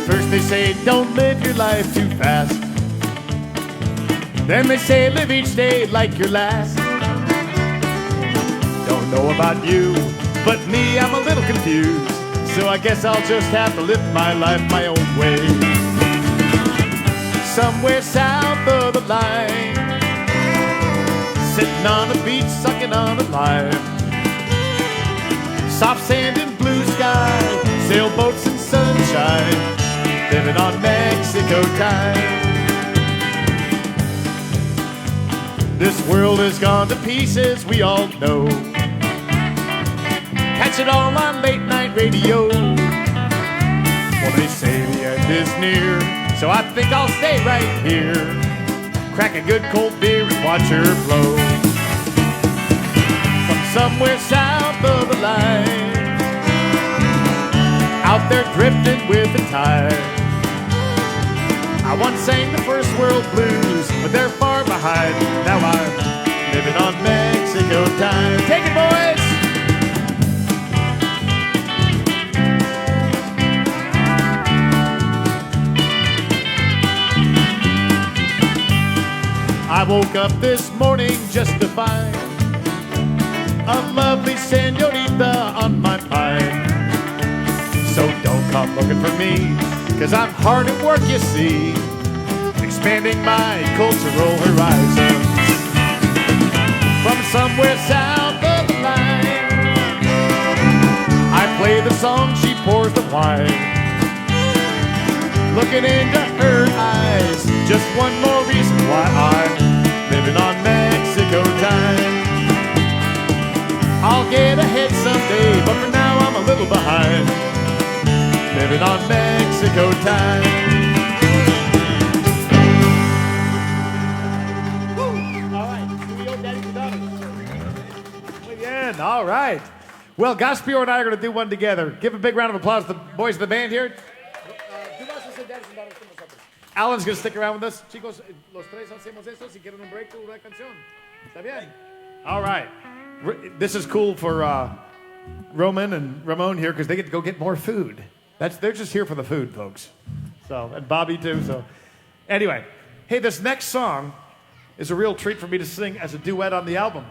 First they say, don't live your life too fast. Then they say, live each day like your last. Don't know about you, but me, I'm a little confused. So I guess I'll just have to live my life my own way. Somewhere south of the line, sitting on a beach, sucking on a lime. Soft sand and blue sky, sailboats and sunshine, living on Mexico time. This world has gone to pieces, we all know. Catch it all on late night radio. Well, they say the end is near, so I think I'll stay right here. Crack a good cold beer and watch her blow. From somewhere south of the line, out there drifting with the tide. I once sang the first world blues, but they're far behind. Now I'm living on Mexico time. Take it, boys! I woke up this morning just to find a lovely señorita on my mind. So don't come looking for me, 'cause I'm hard at work, you see, expanding my cultural horizons. From somewhere south of the line, I play the song, she pours the wine. Looking into her eyes, just one more reason why I'm living on Mexico time. I'll get ahead someday, but for now I'm a little behind. Living on Mexico time. All right. Muy bien. All right. Well, Gaspio and I are going to do one together. Give a big round of applause to the boys of the band here. Alan's going to stick around with us. Chicos, los tres hacemos esto. Si quieren un break, una canción. ¿Está bien? All right. This is cool for Roman and Ramon here because they get to go get more food. They're just here for the food, folks. So, and Bobby too. So, anyway, hey, this next song is a real treat for me to sing as a duet on the album.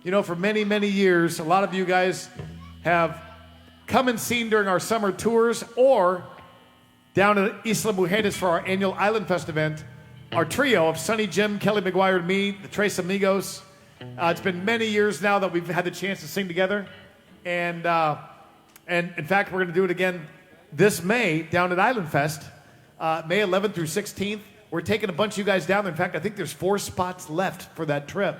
You know, for many, many years, a lot of you guys have come and seen during our summer tours or down at Isla Mujeres for our annual Island Fest event, our trio of Sonny Jim, Kelly McGuire, and me, the Tres Amigos. It's been many years now that we've had the chance to sing together. And in fact, we're going to do it again this May down at Island Fest, May 11th through 16th. We're taking a bunch of you guys down there. In fact, I think there's 4 spots left for that trip.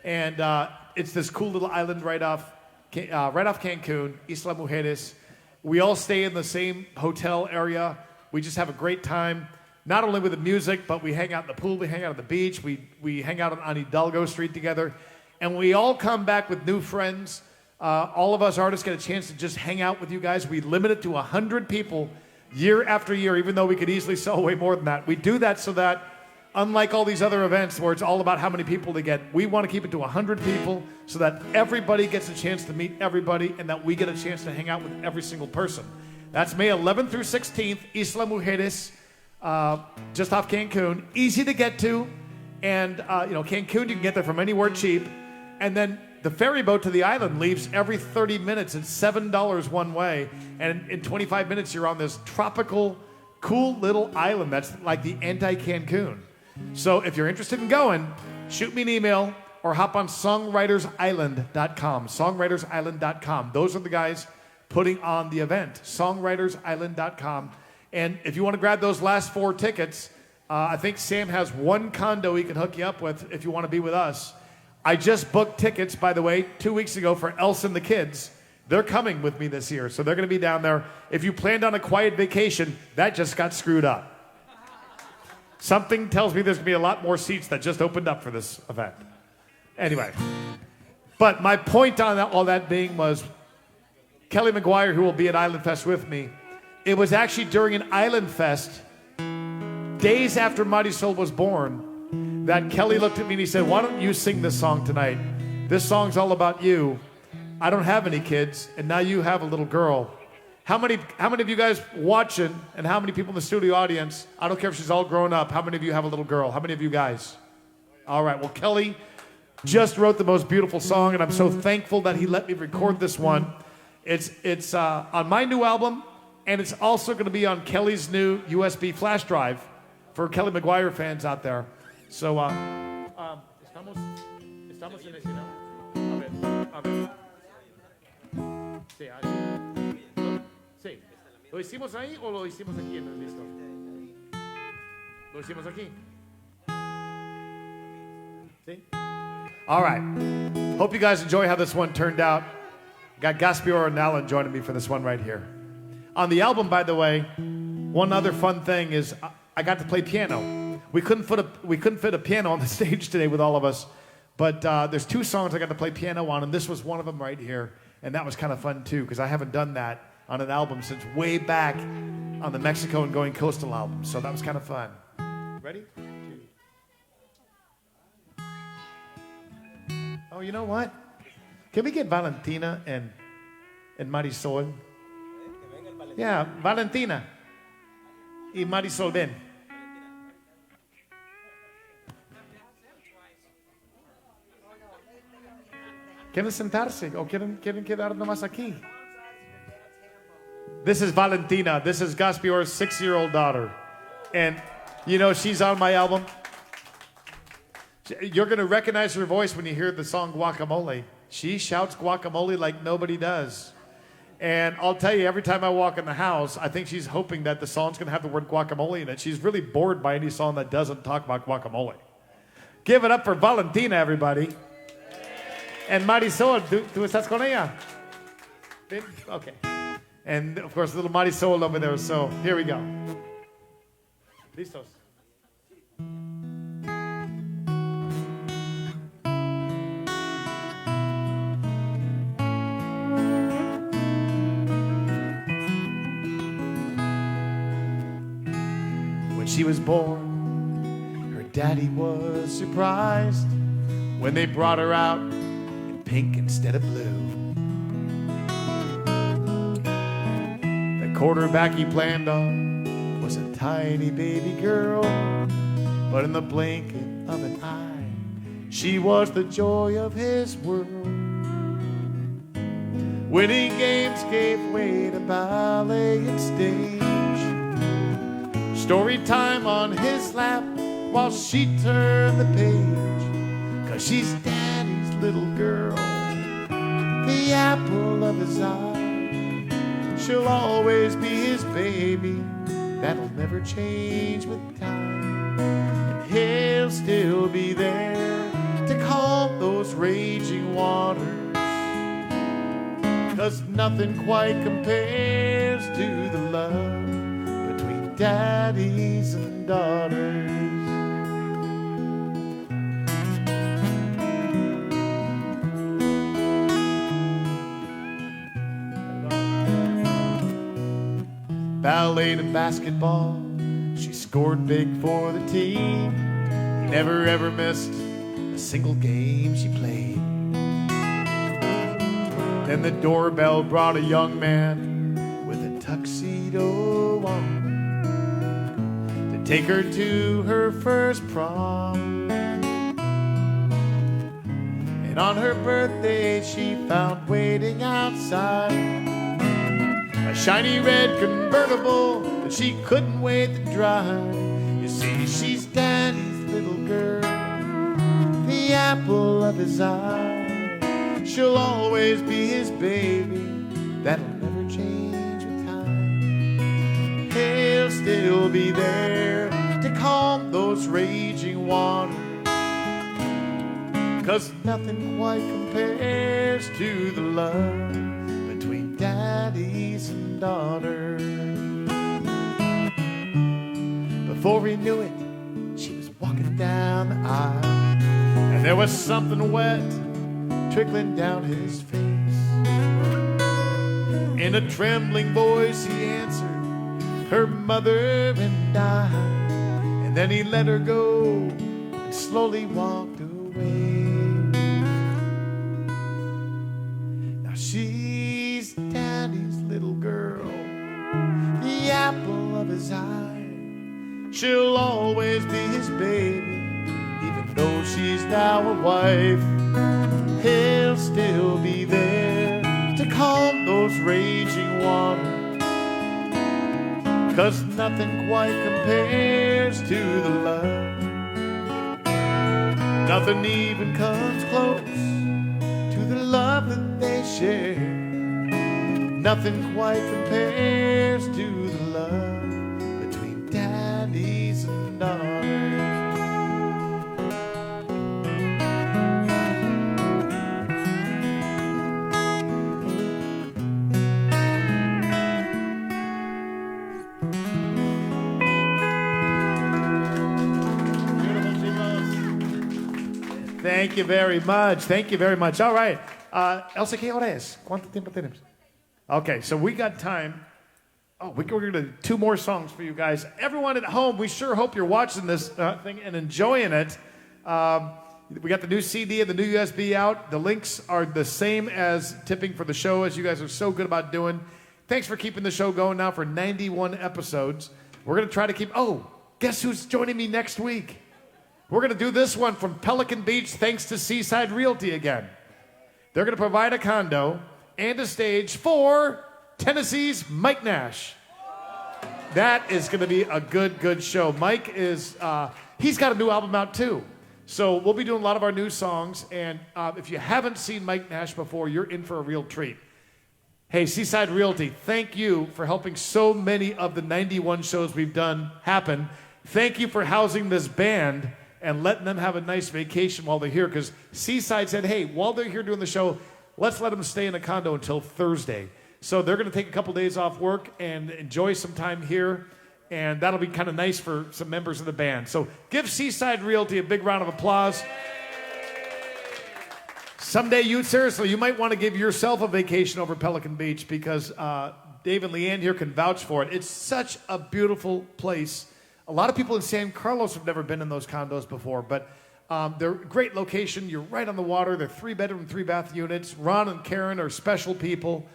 And it's this cool little island right off Cancun, Isla Mujeres. We all stay in the same hotel area. We just have a great time, not only with the music, but we hang out in the pool, we hang out at the beach, we hang out on Hidalgo Street together, and we all come back with new friends. All of us artists get a chance to just hang out with you guys. We limit it to 100 people year after year, even though we could easily sell way more than that. We do that so that, unlike all these other events where it's all about how many people they get, we want to keep it to 100 people so that everybody gets a chance to meet everybody and that we get a chance to hang out with every single person. That's May 11th through 16th, Isla Mujeres, just off Cancun. Easy to get to, and Cancun, you can get there from anywhere cheap. And then the ferry boat to the island leaves every 30 minutes. It's $7 one way, and in 25 minutes you're on this tropical, cool little island that's like the anti-Cancun. So if you're interested in going, shoot me an email or hop on songwritersisland.com. Songwritersisland.com. Those are the guys putting on the event. Songwritersisland.com. And if you want to grab those last 4 tickets, I think Sam has one condo he can hook you up with if you want to be with us. I just booked tickets, by the way, 2 weeks ago for Elsa and the kids. They're coming with me this year, so they're going to be down there. If you planned on a quiet vacation, that just got screwed up. Something tells me there's going to be a lot more seats that just opened up for this event. Anyway, but my point on all that being was Kelly McGuire, who will be at Island Fest with me, it was actually during an Island Fest, days after Marisol was born, that Kelly looked at me and he said, "Why don't you sing this song tonight? This song's all about you. I don't have any kids, and now you have a little girl." How many of you guys watching, and how many people in the studio audience, I don't care if she's all grown up, how many of you have a little girl? How many of you guys? All right, well, Kelly just wrote the most beautiful song, and I'm so thankful that he let me record this one. It's on my new album, and it's also going to be on Kelly's new USB flash drive for Kelly McGuire fans out there. So, estamos en ese, ¿no? A ver. Sí, así. Sí. ¿Lo hicimos ahí o lo hicimos aquí en el listo? ¿Lo hicimos aquí? See? All right. Hope you guys enjoy how this one turned out. Got Gaspior and Alan joining me for this one right here. On the album, by the way, one other fun thing is I got to play piano. We couldn't fit a piano on the stage today with all of us, but there's 2 songs I got to play piano on, and this was one of them right here, and that was kind of fun too because I haven't done that on an album since way back on the Mexico and Going Coastal album, so that was kind of fun. Ready? 2. Oh, you know what? Can we get Valentina and Marisol? Yeah, Valentina y Marisol, ven. ¿Quieren sentarse o quieren quedar nomás aquí? This is Valentina. This is Gaspior's 6-year-old daughter. And, you know, she's on my album. You're going to recognize her voice when you hear the song Guacamole. She shouts guacamole like nobody does. And I'll tell you, every time I walk in the house, I think she's hoping that the song's going to have the word guacamole in it. She's really bored by any song that doesn't talk about guacamole. Give it up for Valentina, everybody. And Marisol, ¿tú estás con ella? Okay. And, of course, little Marisol over there. So, here we go. Listos. she was born, her daddy was surprised when they brought her out in pink instead of blue. The quarterback he planned on was a tiny baby girl, but in the blinking of an eye, she was the joy of his world. Winning games gave way to ballet and stage. Story time on his lap while she turned the page. 'Cause she's daddy's little girl, the apple of his eye. She'll always be his baby, that'll never change with time. And he'll still be there to calm those raging waters. 'Cause nothing quite compares to the love between daddies and daughters. Ballet and basketball, she scored big for the team. He never ever missed a single game she played. Then the doorbell brought a young man with a tuxedo on to take her to her first prom. And on her birthday she found waiting outside a shiny red convertible that she couldn't wait to drive. You see, she's daddy's little girl, the apple of his eye. She'll always be his baby, that'll never change with time. He'll still be there to calm those raging waters. 'Cause nothing quite compares to the love between daddies and daughters. Before he knew it, she was walking down the aisle, and there was something wet trickling down his face. In a trembling voice he answered, her mother and I. And then he let her go and slowly walked away. Now she's daddy's little girl, the apple of his eye. She'll always be his baby, even though she's now a wife. He'll still be there to calm those raging waters. 'Cause nothing quite compares to the love. Nothing even comes close to the love that they share. Nothing quite compares to the love between daddies and daughters. Thank you very much. Thank you very much. All right. Elsa, ¿qué hora es? ¿Cuánto tiempo tenemos? Okay, so we got time. Oh, we're going to do 2 more songs for you guys. Everyone at home, we sure hope you're watching this thing and enjoying it. We got the new CD and the new USB out. The links are the same as tipping for the show, as you guys are so good about doing. Thanks for keeping the show going now for 91 episodes. We're going to try to keep... Oh, guess who's joining me next week? We're going to do this one from Pelican Beach thanks to Seaside Realty again. They're going to provide a condo and a stage for Tennessee's Mike Nash. That is going to be a good show. Mike is, he's got a new album out too. So we'll be doing a lot of our new songs. And if you haven't seen Mike Nash before, you're in for a real treat. Hey, Seaside Realty, thank you for helping so many of the 91 shows we've done happen. Thank you for housing this band and letting them have a nice vacation while they're here, because Seaside said, hey, while they're here doing the show, let's let them stay in a condo until Thursday. So they're going to take a couple days off work and enjoy some time here, and that'll be kind of nice for some members of the band. So give Seaside Realty a big round of applause. Someday, seriously, you might want to give yourself a vacation over Pelican Beach, because Dave and Leanne here can vouch for it. It's such a beautiful place. A lot of people in San Carlos have never been in those condos before, but they're a great location. You're right on the water. They're 3-bedroom, 3-bath units. Ron and Karen are special people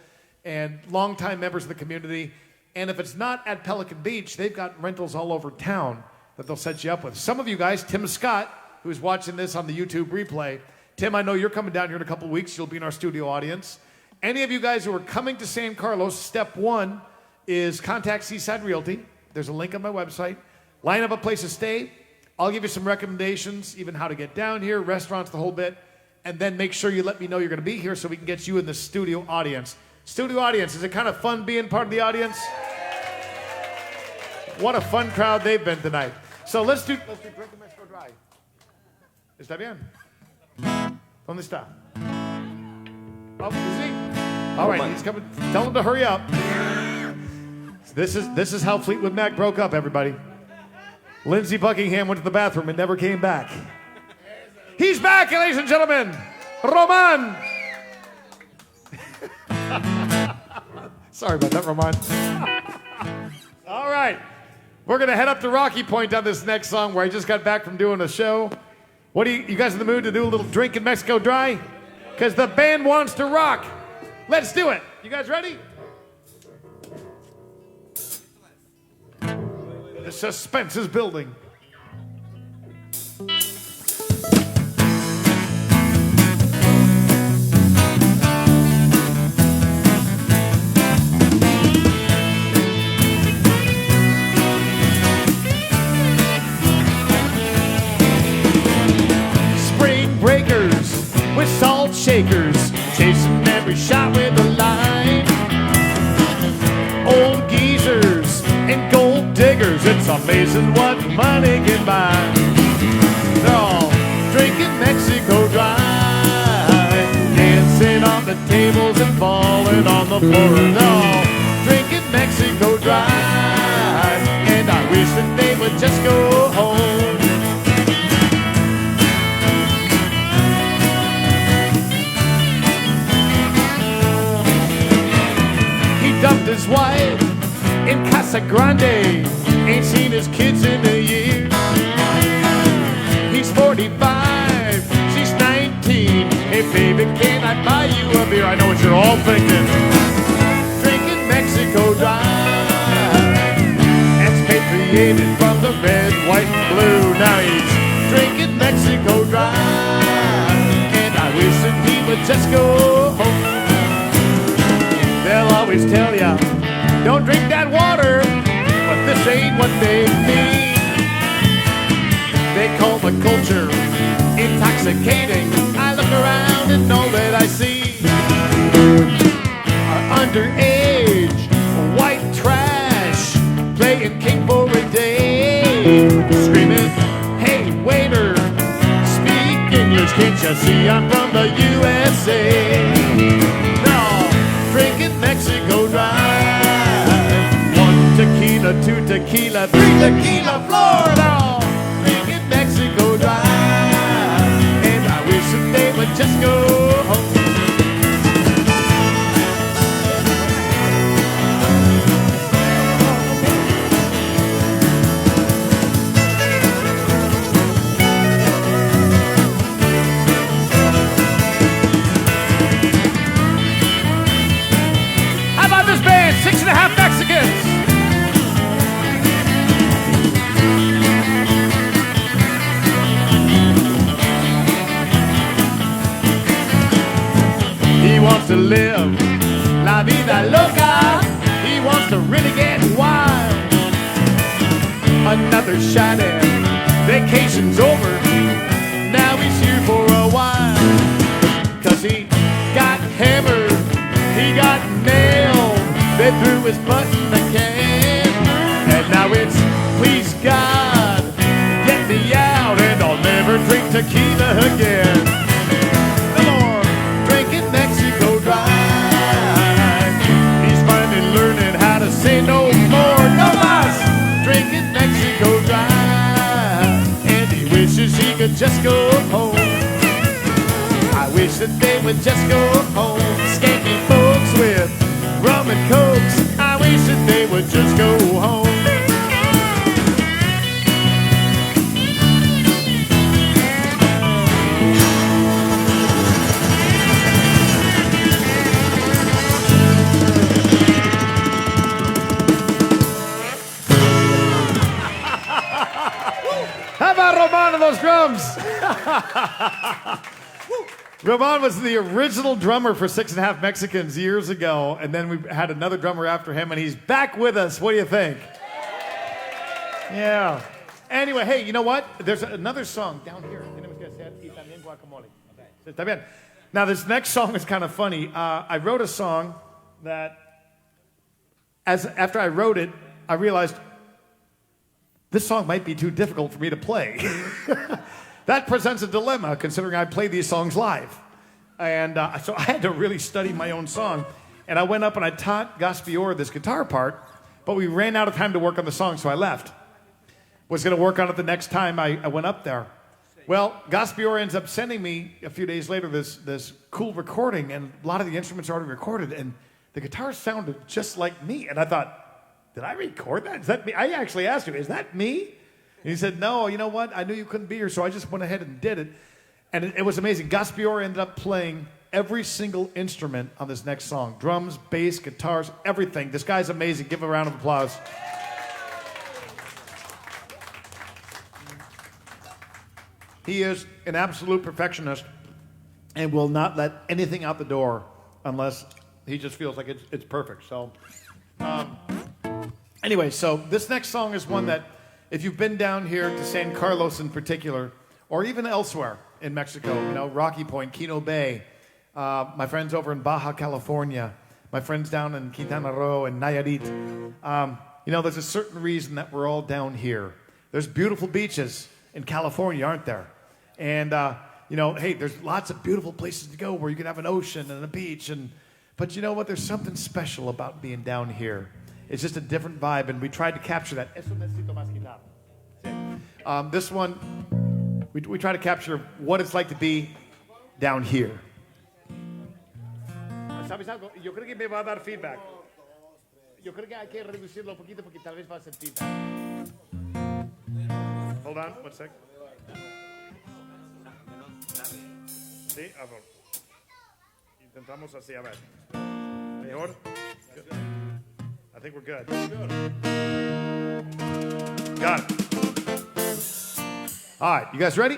and longtime members of the community. And if it's not at Pelican Beach, they've got rentals all over town that they'll set you up with. Some of you guys, Tim Scott, who's watching this on the YouTube replay. Tim, I know you're coming down here in a couple weeks. You'll be in our studio audience. Any of you guys who are coming to San Carlos, step one is contact Seaside Realty. There's a link on my website. Line up a place to stay. I'll give you some recommendations, even how to get down here, restaurants, the whole bit. And then make sure you let me know you're going to be here so we can get you in the studio audience. Studio audience, is it kind of fun being part of the audience? What a fun crowd they've been tonight. So let's do Drink in Mexico Dry. ¿Está bien? ¿Dónde está? Oh, is he? All right, he's coming. Tell him to hurry up. This is how Fleetwood Mac broke up, everybody. Lindsey Buckingham went to the bathroom and never came back. He's back, ladies and gentlemen. Roman. Sorry about that, Roman. All right. We're going to head up to Rocky Point on this next song where I just got back from doing a show. What are you guys in the mood to do a little Drink in Mexico Dry? Because the band wants to rock. Let's do it. You guys ready? The suspense is building. Spring breakers with salt shakers, chasing every shot with a line. Old geezers and gold diggers, it's amazing what money can buy. They're all drinking Mexico Dry, dancing on the tables and falling on the floor. They're all drinking Mexico Dry, and I wish that they would just go home. He dumped his wife in Casa Grande, ain't seen his kids in a year. He's 45, she's 19. Hey baby, can I buy you a beer? I know what you're all thinking. Drinking Mexico Dry, expatriated from the red, white, and blue. Now he's drinking Mexico Dry, and I wish that he would just go home. They'll always tell ya, don't drink that water, but this ain't what they mean. They call the culture intoxicating. I look around and all that I see are underage, white trash, playing king for a day, screaming, hey waiter, speak English, can't you see I'm from the USA? No, drinking Mexico Dry. Tequila, 2 tequila, 3 tequila, Florida, drinking Mexico Dry, and I wish that they would just go home. How about this band, 6.5 Mexicans? He wants to live la vida loca. He wants to really get wild. Another shot at vacation's over. Now he's here for a while. 'Cause he got hammered, he got nailed. They threw his butt in the can. And now it's, please God, get me out, and I'll never drink tequila again. Learning how to say no more, no más, drinking Mexico Dry, and he wishes he could just go home. I wish that they would just go home. Skanky folks with rum and cokes, I wish that they would just go home. drums. Ramon was the original drummer for 6.5 Mexicans years ago, and then we had another drummer after him, and he's back with us. What do you think? Yeah. Anyway, hey, you know what? There's another song down here. Now, this next song is kind of funny. I wrote a song that, after I wrote it, I realized this song might be too difficult for me to play. That presents a dilemma, considering I play these songs live. And so I had to really study my own song. And I went up and I taught Gaspior this guitar part, but we ran out of time to work on the song, so I left. Was going to work on it the next time I went up there. Well, Gaspior ends up sending me, a few days later, this cool recording, and a lot of the instruments are already recorded, and the guitar sounded just like me. And I thought, did I record that? Is that me? I actually asked him, is that me? And he said, no, you know what? I knew you couldn't be here, so I just went ahead and did it. And it was amazing. Gaspior ended up playing every single instrument on this next song. Drums, bass, guitars, everything. This guy's amazing. Give him a round of applause. He is an absolute perfectionist and will not let anything out the door unless he just feels like it's perfect. So, anyway, so this next song is one that, if you've been down here to San Carlos in particular, or even elsewhere in Mexico, you know, Rocky Point, Quino Bay, my friends over in Baja California, my friends down in Quintana Roo and Nayarit, you know, there's a certain reason that we're all down here. There's beautiful beaches in California, aren't there? And, you know, hey, there's lots of beautiful places to go where you can have an ocean and a beach. But you know what? There's something special about being down here. It's just a different vibe, and we tried to capture that. This one, we try to capture what it's like to be down here. ¿Sabes algo? Yo creo que me va a dar feedback. Yo creo que hay que reducirlo un poquito porque tal vez va a sentir. Hold on, one sec. Sí, a ver. Intentamos así, a ver. Mejor? I think we're good. Got it. All right, you guys ready?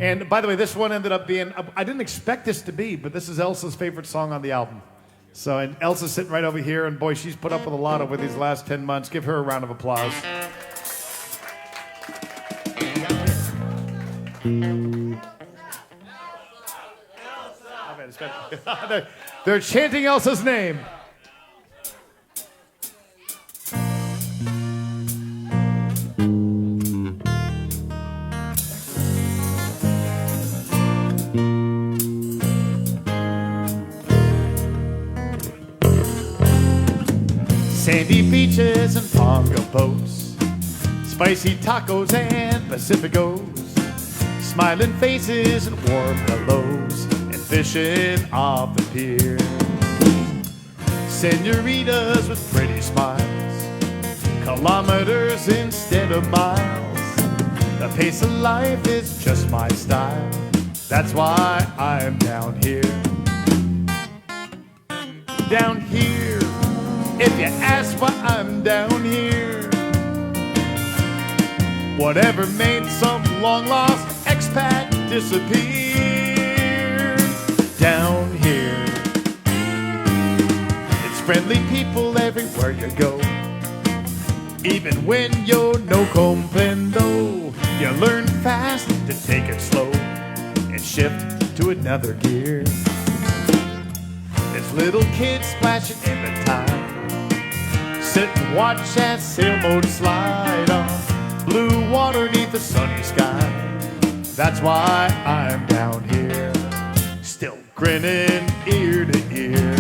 And by the way, this one ended up being, I didn't expect this to be, but this is Elsa's favorite song on the album. So, and Elsa's sitting right over here, and boy, she's put up with a lot over these last 10 months. Give her a round of applause. They're chanting Elsa's name. Sandy beaches and pongo boats, spicy tacos and Pacificos, smiling faces and warm hellos, and fishing off the pier. Senoritas with pretty smiles, kilometers instead of miles. The pace of life is just my style. That's why I'm down here. Down here. If you ask why I'm down here, whatever made some long-lost expat disappear. Down here, it's friendly people everywhere you go. Even when you're no comprendo, you learn fast to take it slow and shift to another gear. There's little kids splashing in the tide, sit and watch as sailboats slide on blue water neath the sunny sky. That's why I'm down here, still grinning ear to ear.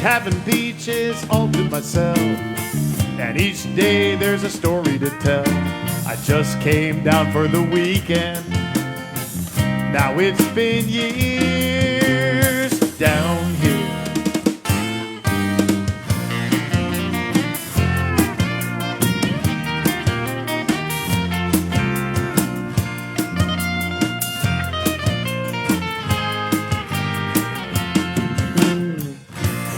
Having beaches all to myself, and each day there's a story to tell. I just came down for the weekend, now it's been years down here.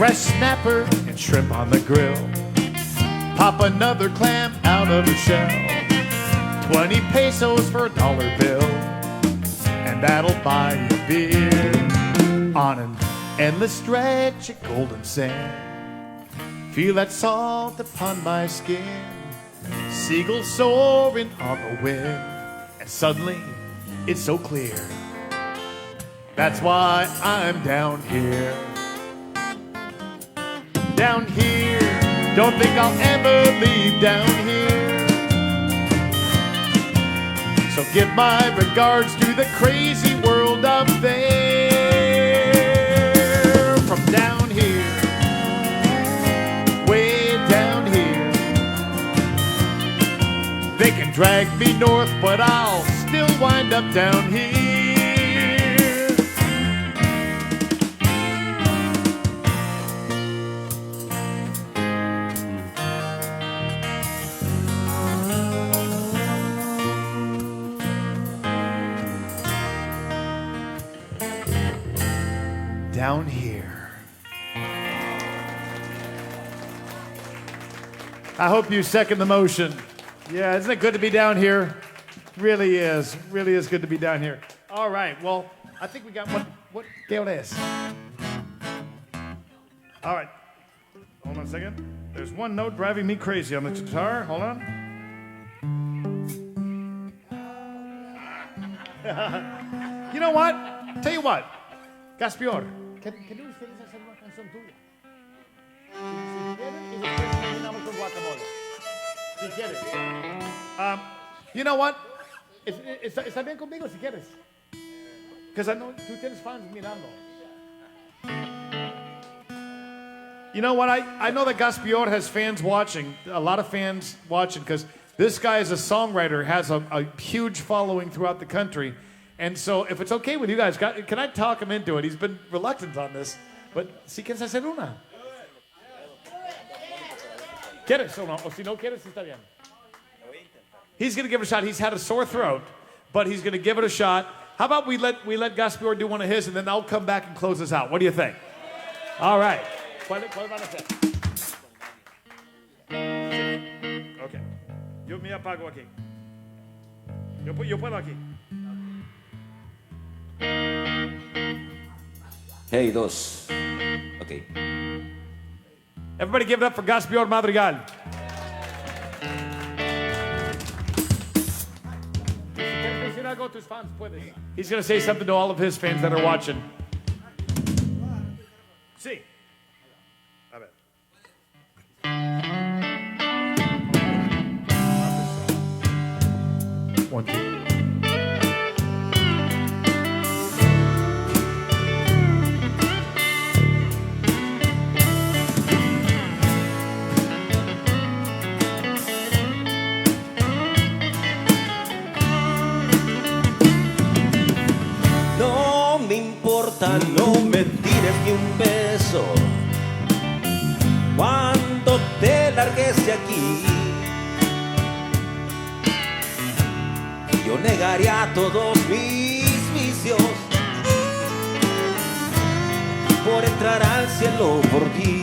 fresh snapper and shrimp on the grill. Pop another clam out of the shell. 20 pesos for a dollar bill, and that'll buy you beer. On an endless stretch of golden sand, feel that salt upon my skin. Seagulls soaring on the wind, and suddenly it's so clear. That's why I'm down here. Down here, don't think I'll ever leave down here. So give my regards to the crazy world up there. From down here, way down here. They can drag me north, but I'll still wind up down here. Down here. I hope you second the motion. Yeah, isn't it good to be down here? Really is good to be down here. All right, well, I think we got one. What scale it is? All right, hold on a second. There's one note driving me crazy on the guitar. Hold on. You know what? Tell you what, Gaspior, ¿qué ustedes hacer una canción tuya? Si quieren, y después terminamos con guacamole. Si quieres. You know what? Está bien conmigo si quieres. Because I know tú tienes fans mirando. You know what? I know that Gaspior has fans watching, a lot of fans watching, because this guy is a songwriter, has a huge following throughout the country. And so if it's okay with you guys, can I talk him into it? He's been reluctant on this, but si quieres hacer una. ¿Quieres o no? O si no quieres, está bien. He's going to give it a shot. He's had a sore throat, but he's going to give it a shot. How about we let Gaspior do one of his, and then I'll come back and close this out. What do you think? All right. ¿Cuál van a hacer? Okay. Yo me apago aquí. Yo puedo aquí. Hey, dos. Okay. Everybody give it up for Gaspior Madrigal. He's going to say something to all of his fans that are watching. Sí. A ver. 1, 2. No me tires ni un beso cuando te largues de aquí. Yo negaría todos mis vicios por entrar al cielo por ti.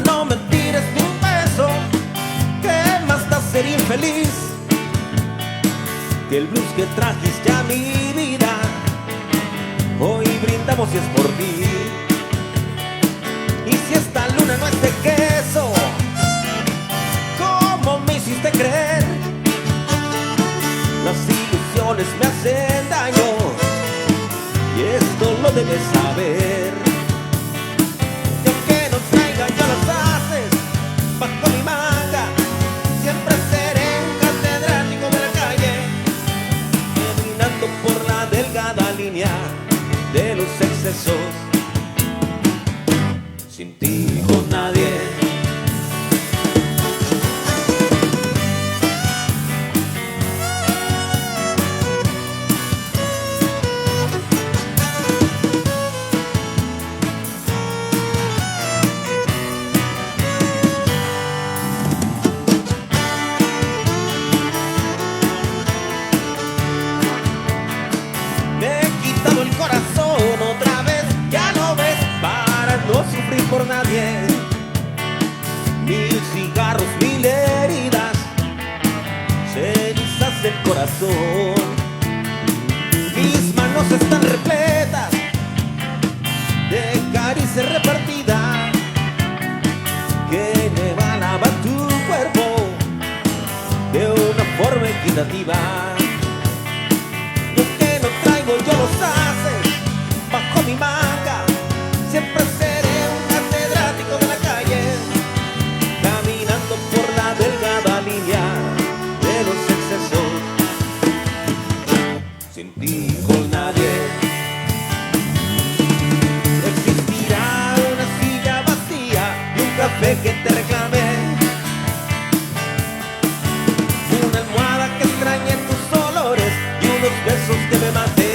No me tires ni un beso, que más da ser infeliz que el blues que trajiste a mi vida. Hoy brindamos y es por ti. Y si esta luna no es de queso, ¿cómo me hiciste creer? Las ilusiones me hacen daño y esto lo debes saber. Bajo mi manga siempre seré un catedrático de la calle, caminando por la delgada línea de los excesos. Sin ti con nadie. corazón. Mis manos están repletas de caricias repartidas que me van a lavar tu cuerpo de una forma equitativa. Lo que no traigo yo los haces bajo mi manga. Siempre seré un catedrático de la calle, caminando por la delgada línea de los excesos. Sin ti con nadie no existirá una silla vacía y un café que te reclame, una almohada que extrañe tus olores y unos besos que me maten.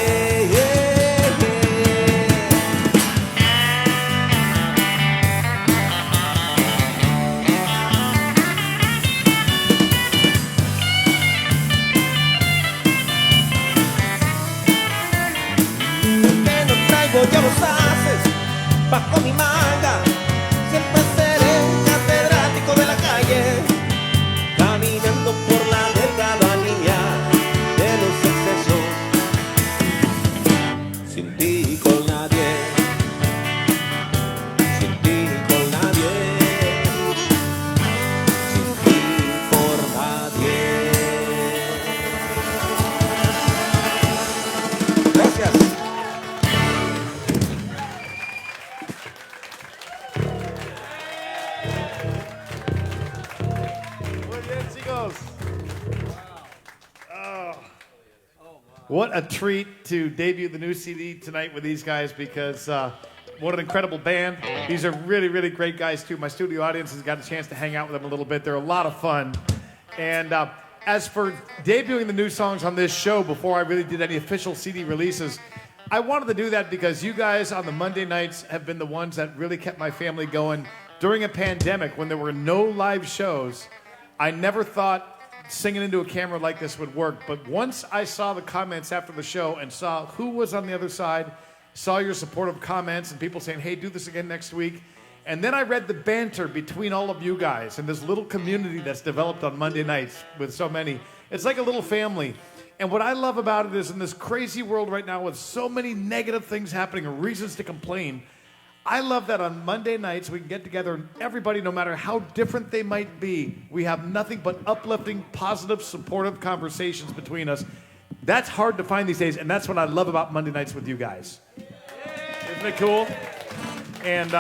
Ya los haces bajo mi manga. Siempre seré un catedrático de la calle, caminando por la delgada línea de los excesos. Sin ti con nadie, sin ti con nadie, sin ti por nadie. Gracias. What a treat to debut the new CD tonight with these guys, because what an incredible band. These are really, really great guys, too. My studio audience has got a chance to hang out with them a little bit. They're a lot of fun. And as for debuting the new songs on this show before I really did any official CD releases, I wanted to do that because you guys on the Monday nights have been the ones that really kept my family going during a pandemic when there were no live shows. I never thought singing into a camera like this would work, but once I saw the comments after the show and saw who was on the other side, saw your supportive comments and people saying, hey, do this again next week, and then I read the banter between all of you guys and this little community that's developed on Monday nights with so many. It's like a little family. And what I love about it is, in this crazy world right now with so many negative things happening and reasons to complain, I love that on Monday nights we can get together and everybody, no matter how different they might be, we have nothing but uplifting, positive, supportive conversations between us. That's hard to find these days, and that's what I love about Monday nights with you guys. Isn't it cool? And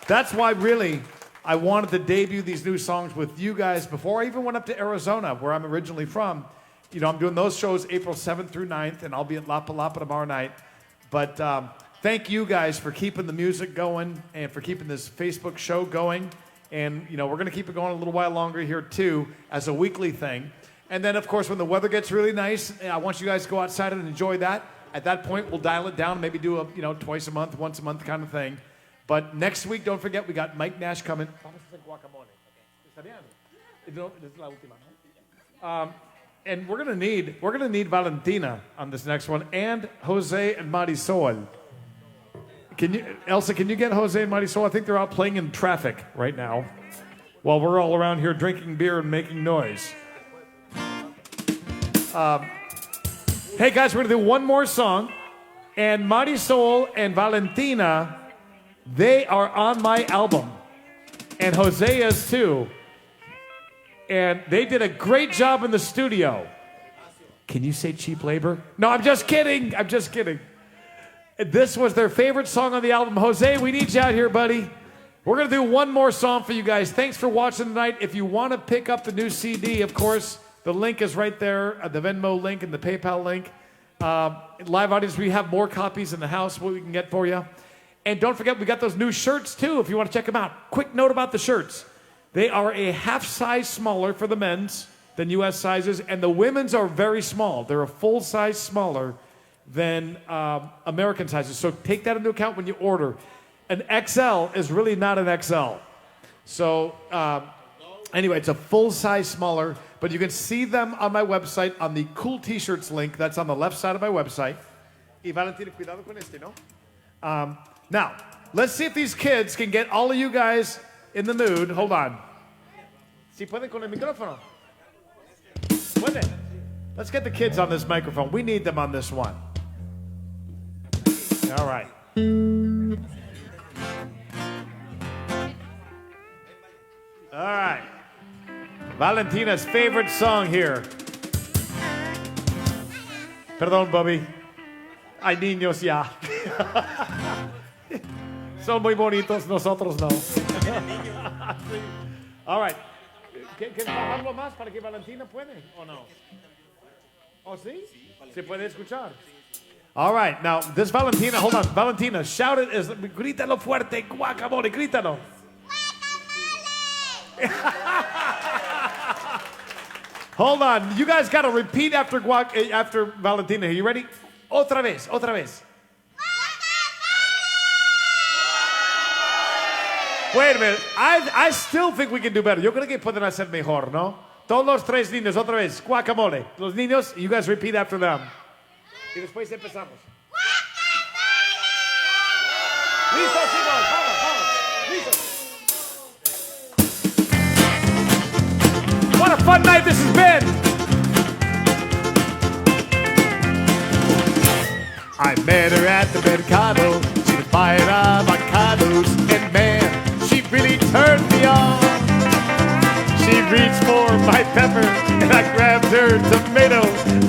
that's why, really, I wanted to debut these new songs with you guys before I even went up to Arizona, where I'm originally from. You know, I'm doing those shows April 7th through 9th, and I'll be at Lapa Lapa tomorrow night. But thank you guys for keeping the music going and for keeping this Facebook show going. And, you know, we're going to keep it going a little while longer here, too, as a weekly thing. And then, of course, when the weather gets really nice, I want you guys to go outside and enjoy that. At that point, we'll dial it down, maybe do a, you know, twice a month, once a month kind of thing. But next week, don't forget, we got Mike Nash coming. And we're gonna need Valentina on this next one, and Jose and Marisol. Elsa, can you get Jose and Marisol? I think they're out playing in traffic right now, while we're all around here drinking beer and making noise. Hey guys, we're gonna do one more song, and Marisol and Valentina, they are on my album, and Jose is too. And they did a great job in the studio. Can you say cheap labor? No, I'm just kidding. I'm just kidding. This was their favorite song on the album. Jose, we need you out here, buddy. We're going to do one more song for you guys. Thanks for watching tonight. If you want to pick up the new CD, of course, the link is right there, the Venmo link and the PayPal link. Live audience, we have more copies in the house, what we can get for you. And don't forget, we got those new shirts, too, if you want to check them out. Quick note about the shirts. They are a half size smaller for the men's than U.S. sizes, and the women's are very small. They're a full size smaller than American sizes. So take that into account when you order. An XL is really not an XL. So anyway, it's a full size smaller, but you can see them on my website on the Cool T-shirts link. That's on the left side of my website. Y Valentina, cuidado con este, no? Now, let's see if these kids can get all of you guys in the mood. Hold on. Si pueden con el micrófono. Pueden. Let's get the kids on this microphone. We need them on this one. All right. All right. Valentina's favorite song here. Perdón, Bobby. Hay niños ya. Son muy bonitos, nosotros no. All right. ¿Quieres bajarlo más para que Valentina puede o no? ¿Oh, sí? ¿Se puede escuchar? All right. Now, this Valentina, hold on. Valentina, shout it. Grítalo fuerte. Guacamole, grítalo. Hold on. You guys got to repeat after Valentina. Are you ready? Otra vez, otra vez. Wait a minute. I still think we can do better. Yo creo que pueden hacer mejor, ¿no? Todos los tres niños, otra vez. Guacamole. Los niños, you guys repeat after them. Y después empezamos. ¡Listos, chicos! ¡Vamos, vamos! ¡Listos! What a fun night this has been! I met her at the mercado. She was buying avocados. And man, she really turned me on. She reached for my pepper, and I grabbed her tomato.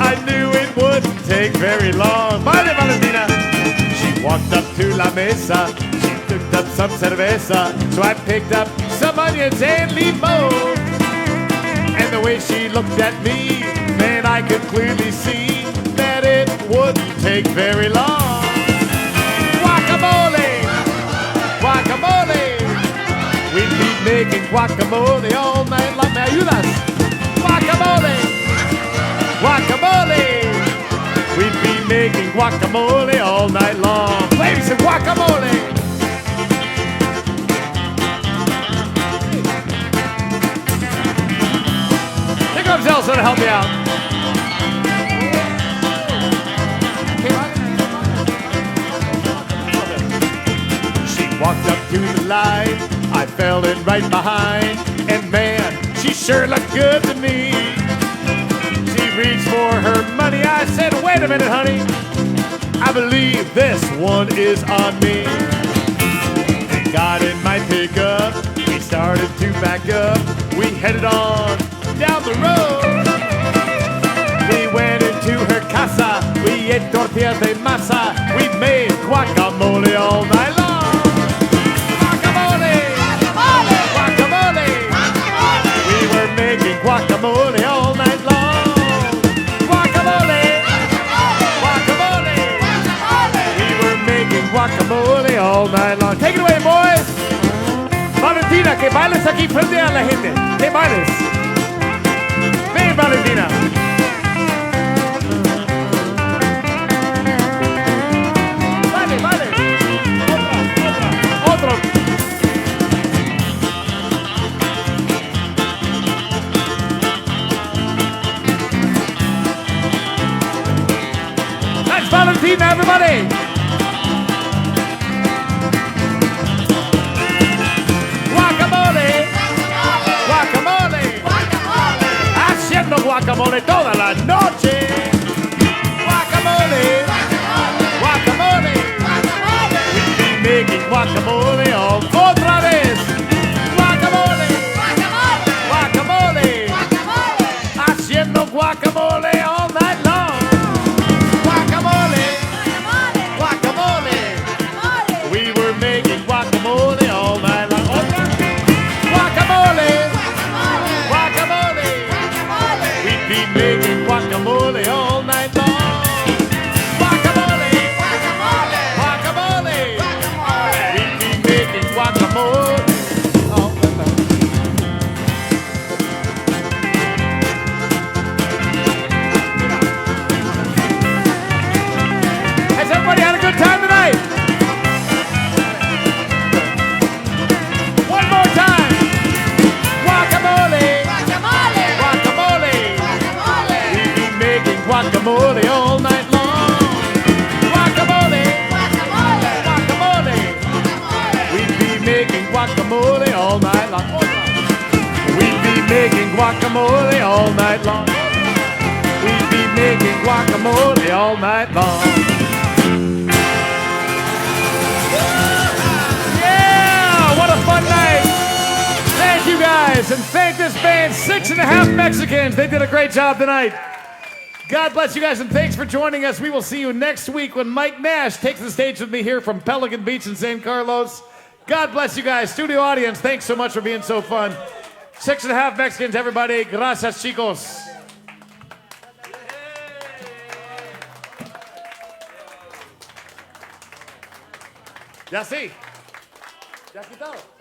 I knew it wouldn't take very long. Vale, Valentina! She walked up to la mesa. She picked up some cerveza. So I picked up some onions and limon. And the way she looked at me, man, I could clearly see that it wouldn't take very long. Guacamole! Guacamole! We'd be making guacamole all night long. ¿Me ayudas? Guacamole! Guacamole! We'd be making guacamole all night long. Play me some guacamole! Here comes Elsa to help me out. She walked up to the line. I fell in right behind, and man, she sure looked good to me. She reached for her money. I said, wait a minute, honey. I believe this one is on me. We got in my pickup. We started to back up. We headed on down the road. We went into her casa. We ate tortillas de masa. We made guacamole all night long. Guacamole all night long. Guacamole. Guacamole. We were making guacamole all night long. Take it away, boys. Valentina, que bailes aquí frente a la gente. Que bailes. Ven, Valentina. Vale, vale. Otro. Valentina, everybody! Guacamole! Guacamole! Haciendo guacamole toda la noche. Guacamole! Guacamole! We'll be making guacamole all otra vez. Guacamole! Guacamole! Haciendo guacamole all night long. Guacamole all night long. Guacamole! Guacamole! We'd be making guacamole all night long. Guacamole! Guacamole! We'd be making guacamole all night long. Has everybody had a good time tonight? Guacamole all night long. Guacamole. Guacamole. Guacamole. We'd be making guacamole all night long. We'd be making guacamole all night long. We'd be guacamole all night long. Yeah, what a fun night. Thank you guys, and thank this band, 6.5 Mexicans. They did a great job tonight. God bless you guys, and thanks for joining us. We will see you next week when Mike Nash takes the stage with me here from Pelican Beach in San Carlos. God bless you guys. Studio audience, thanks so much for being so fun. 6.5 Mexicans, everybody. Gracias, chicos. Ya sí. Ya quitado.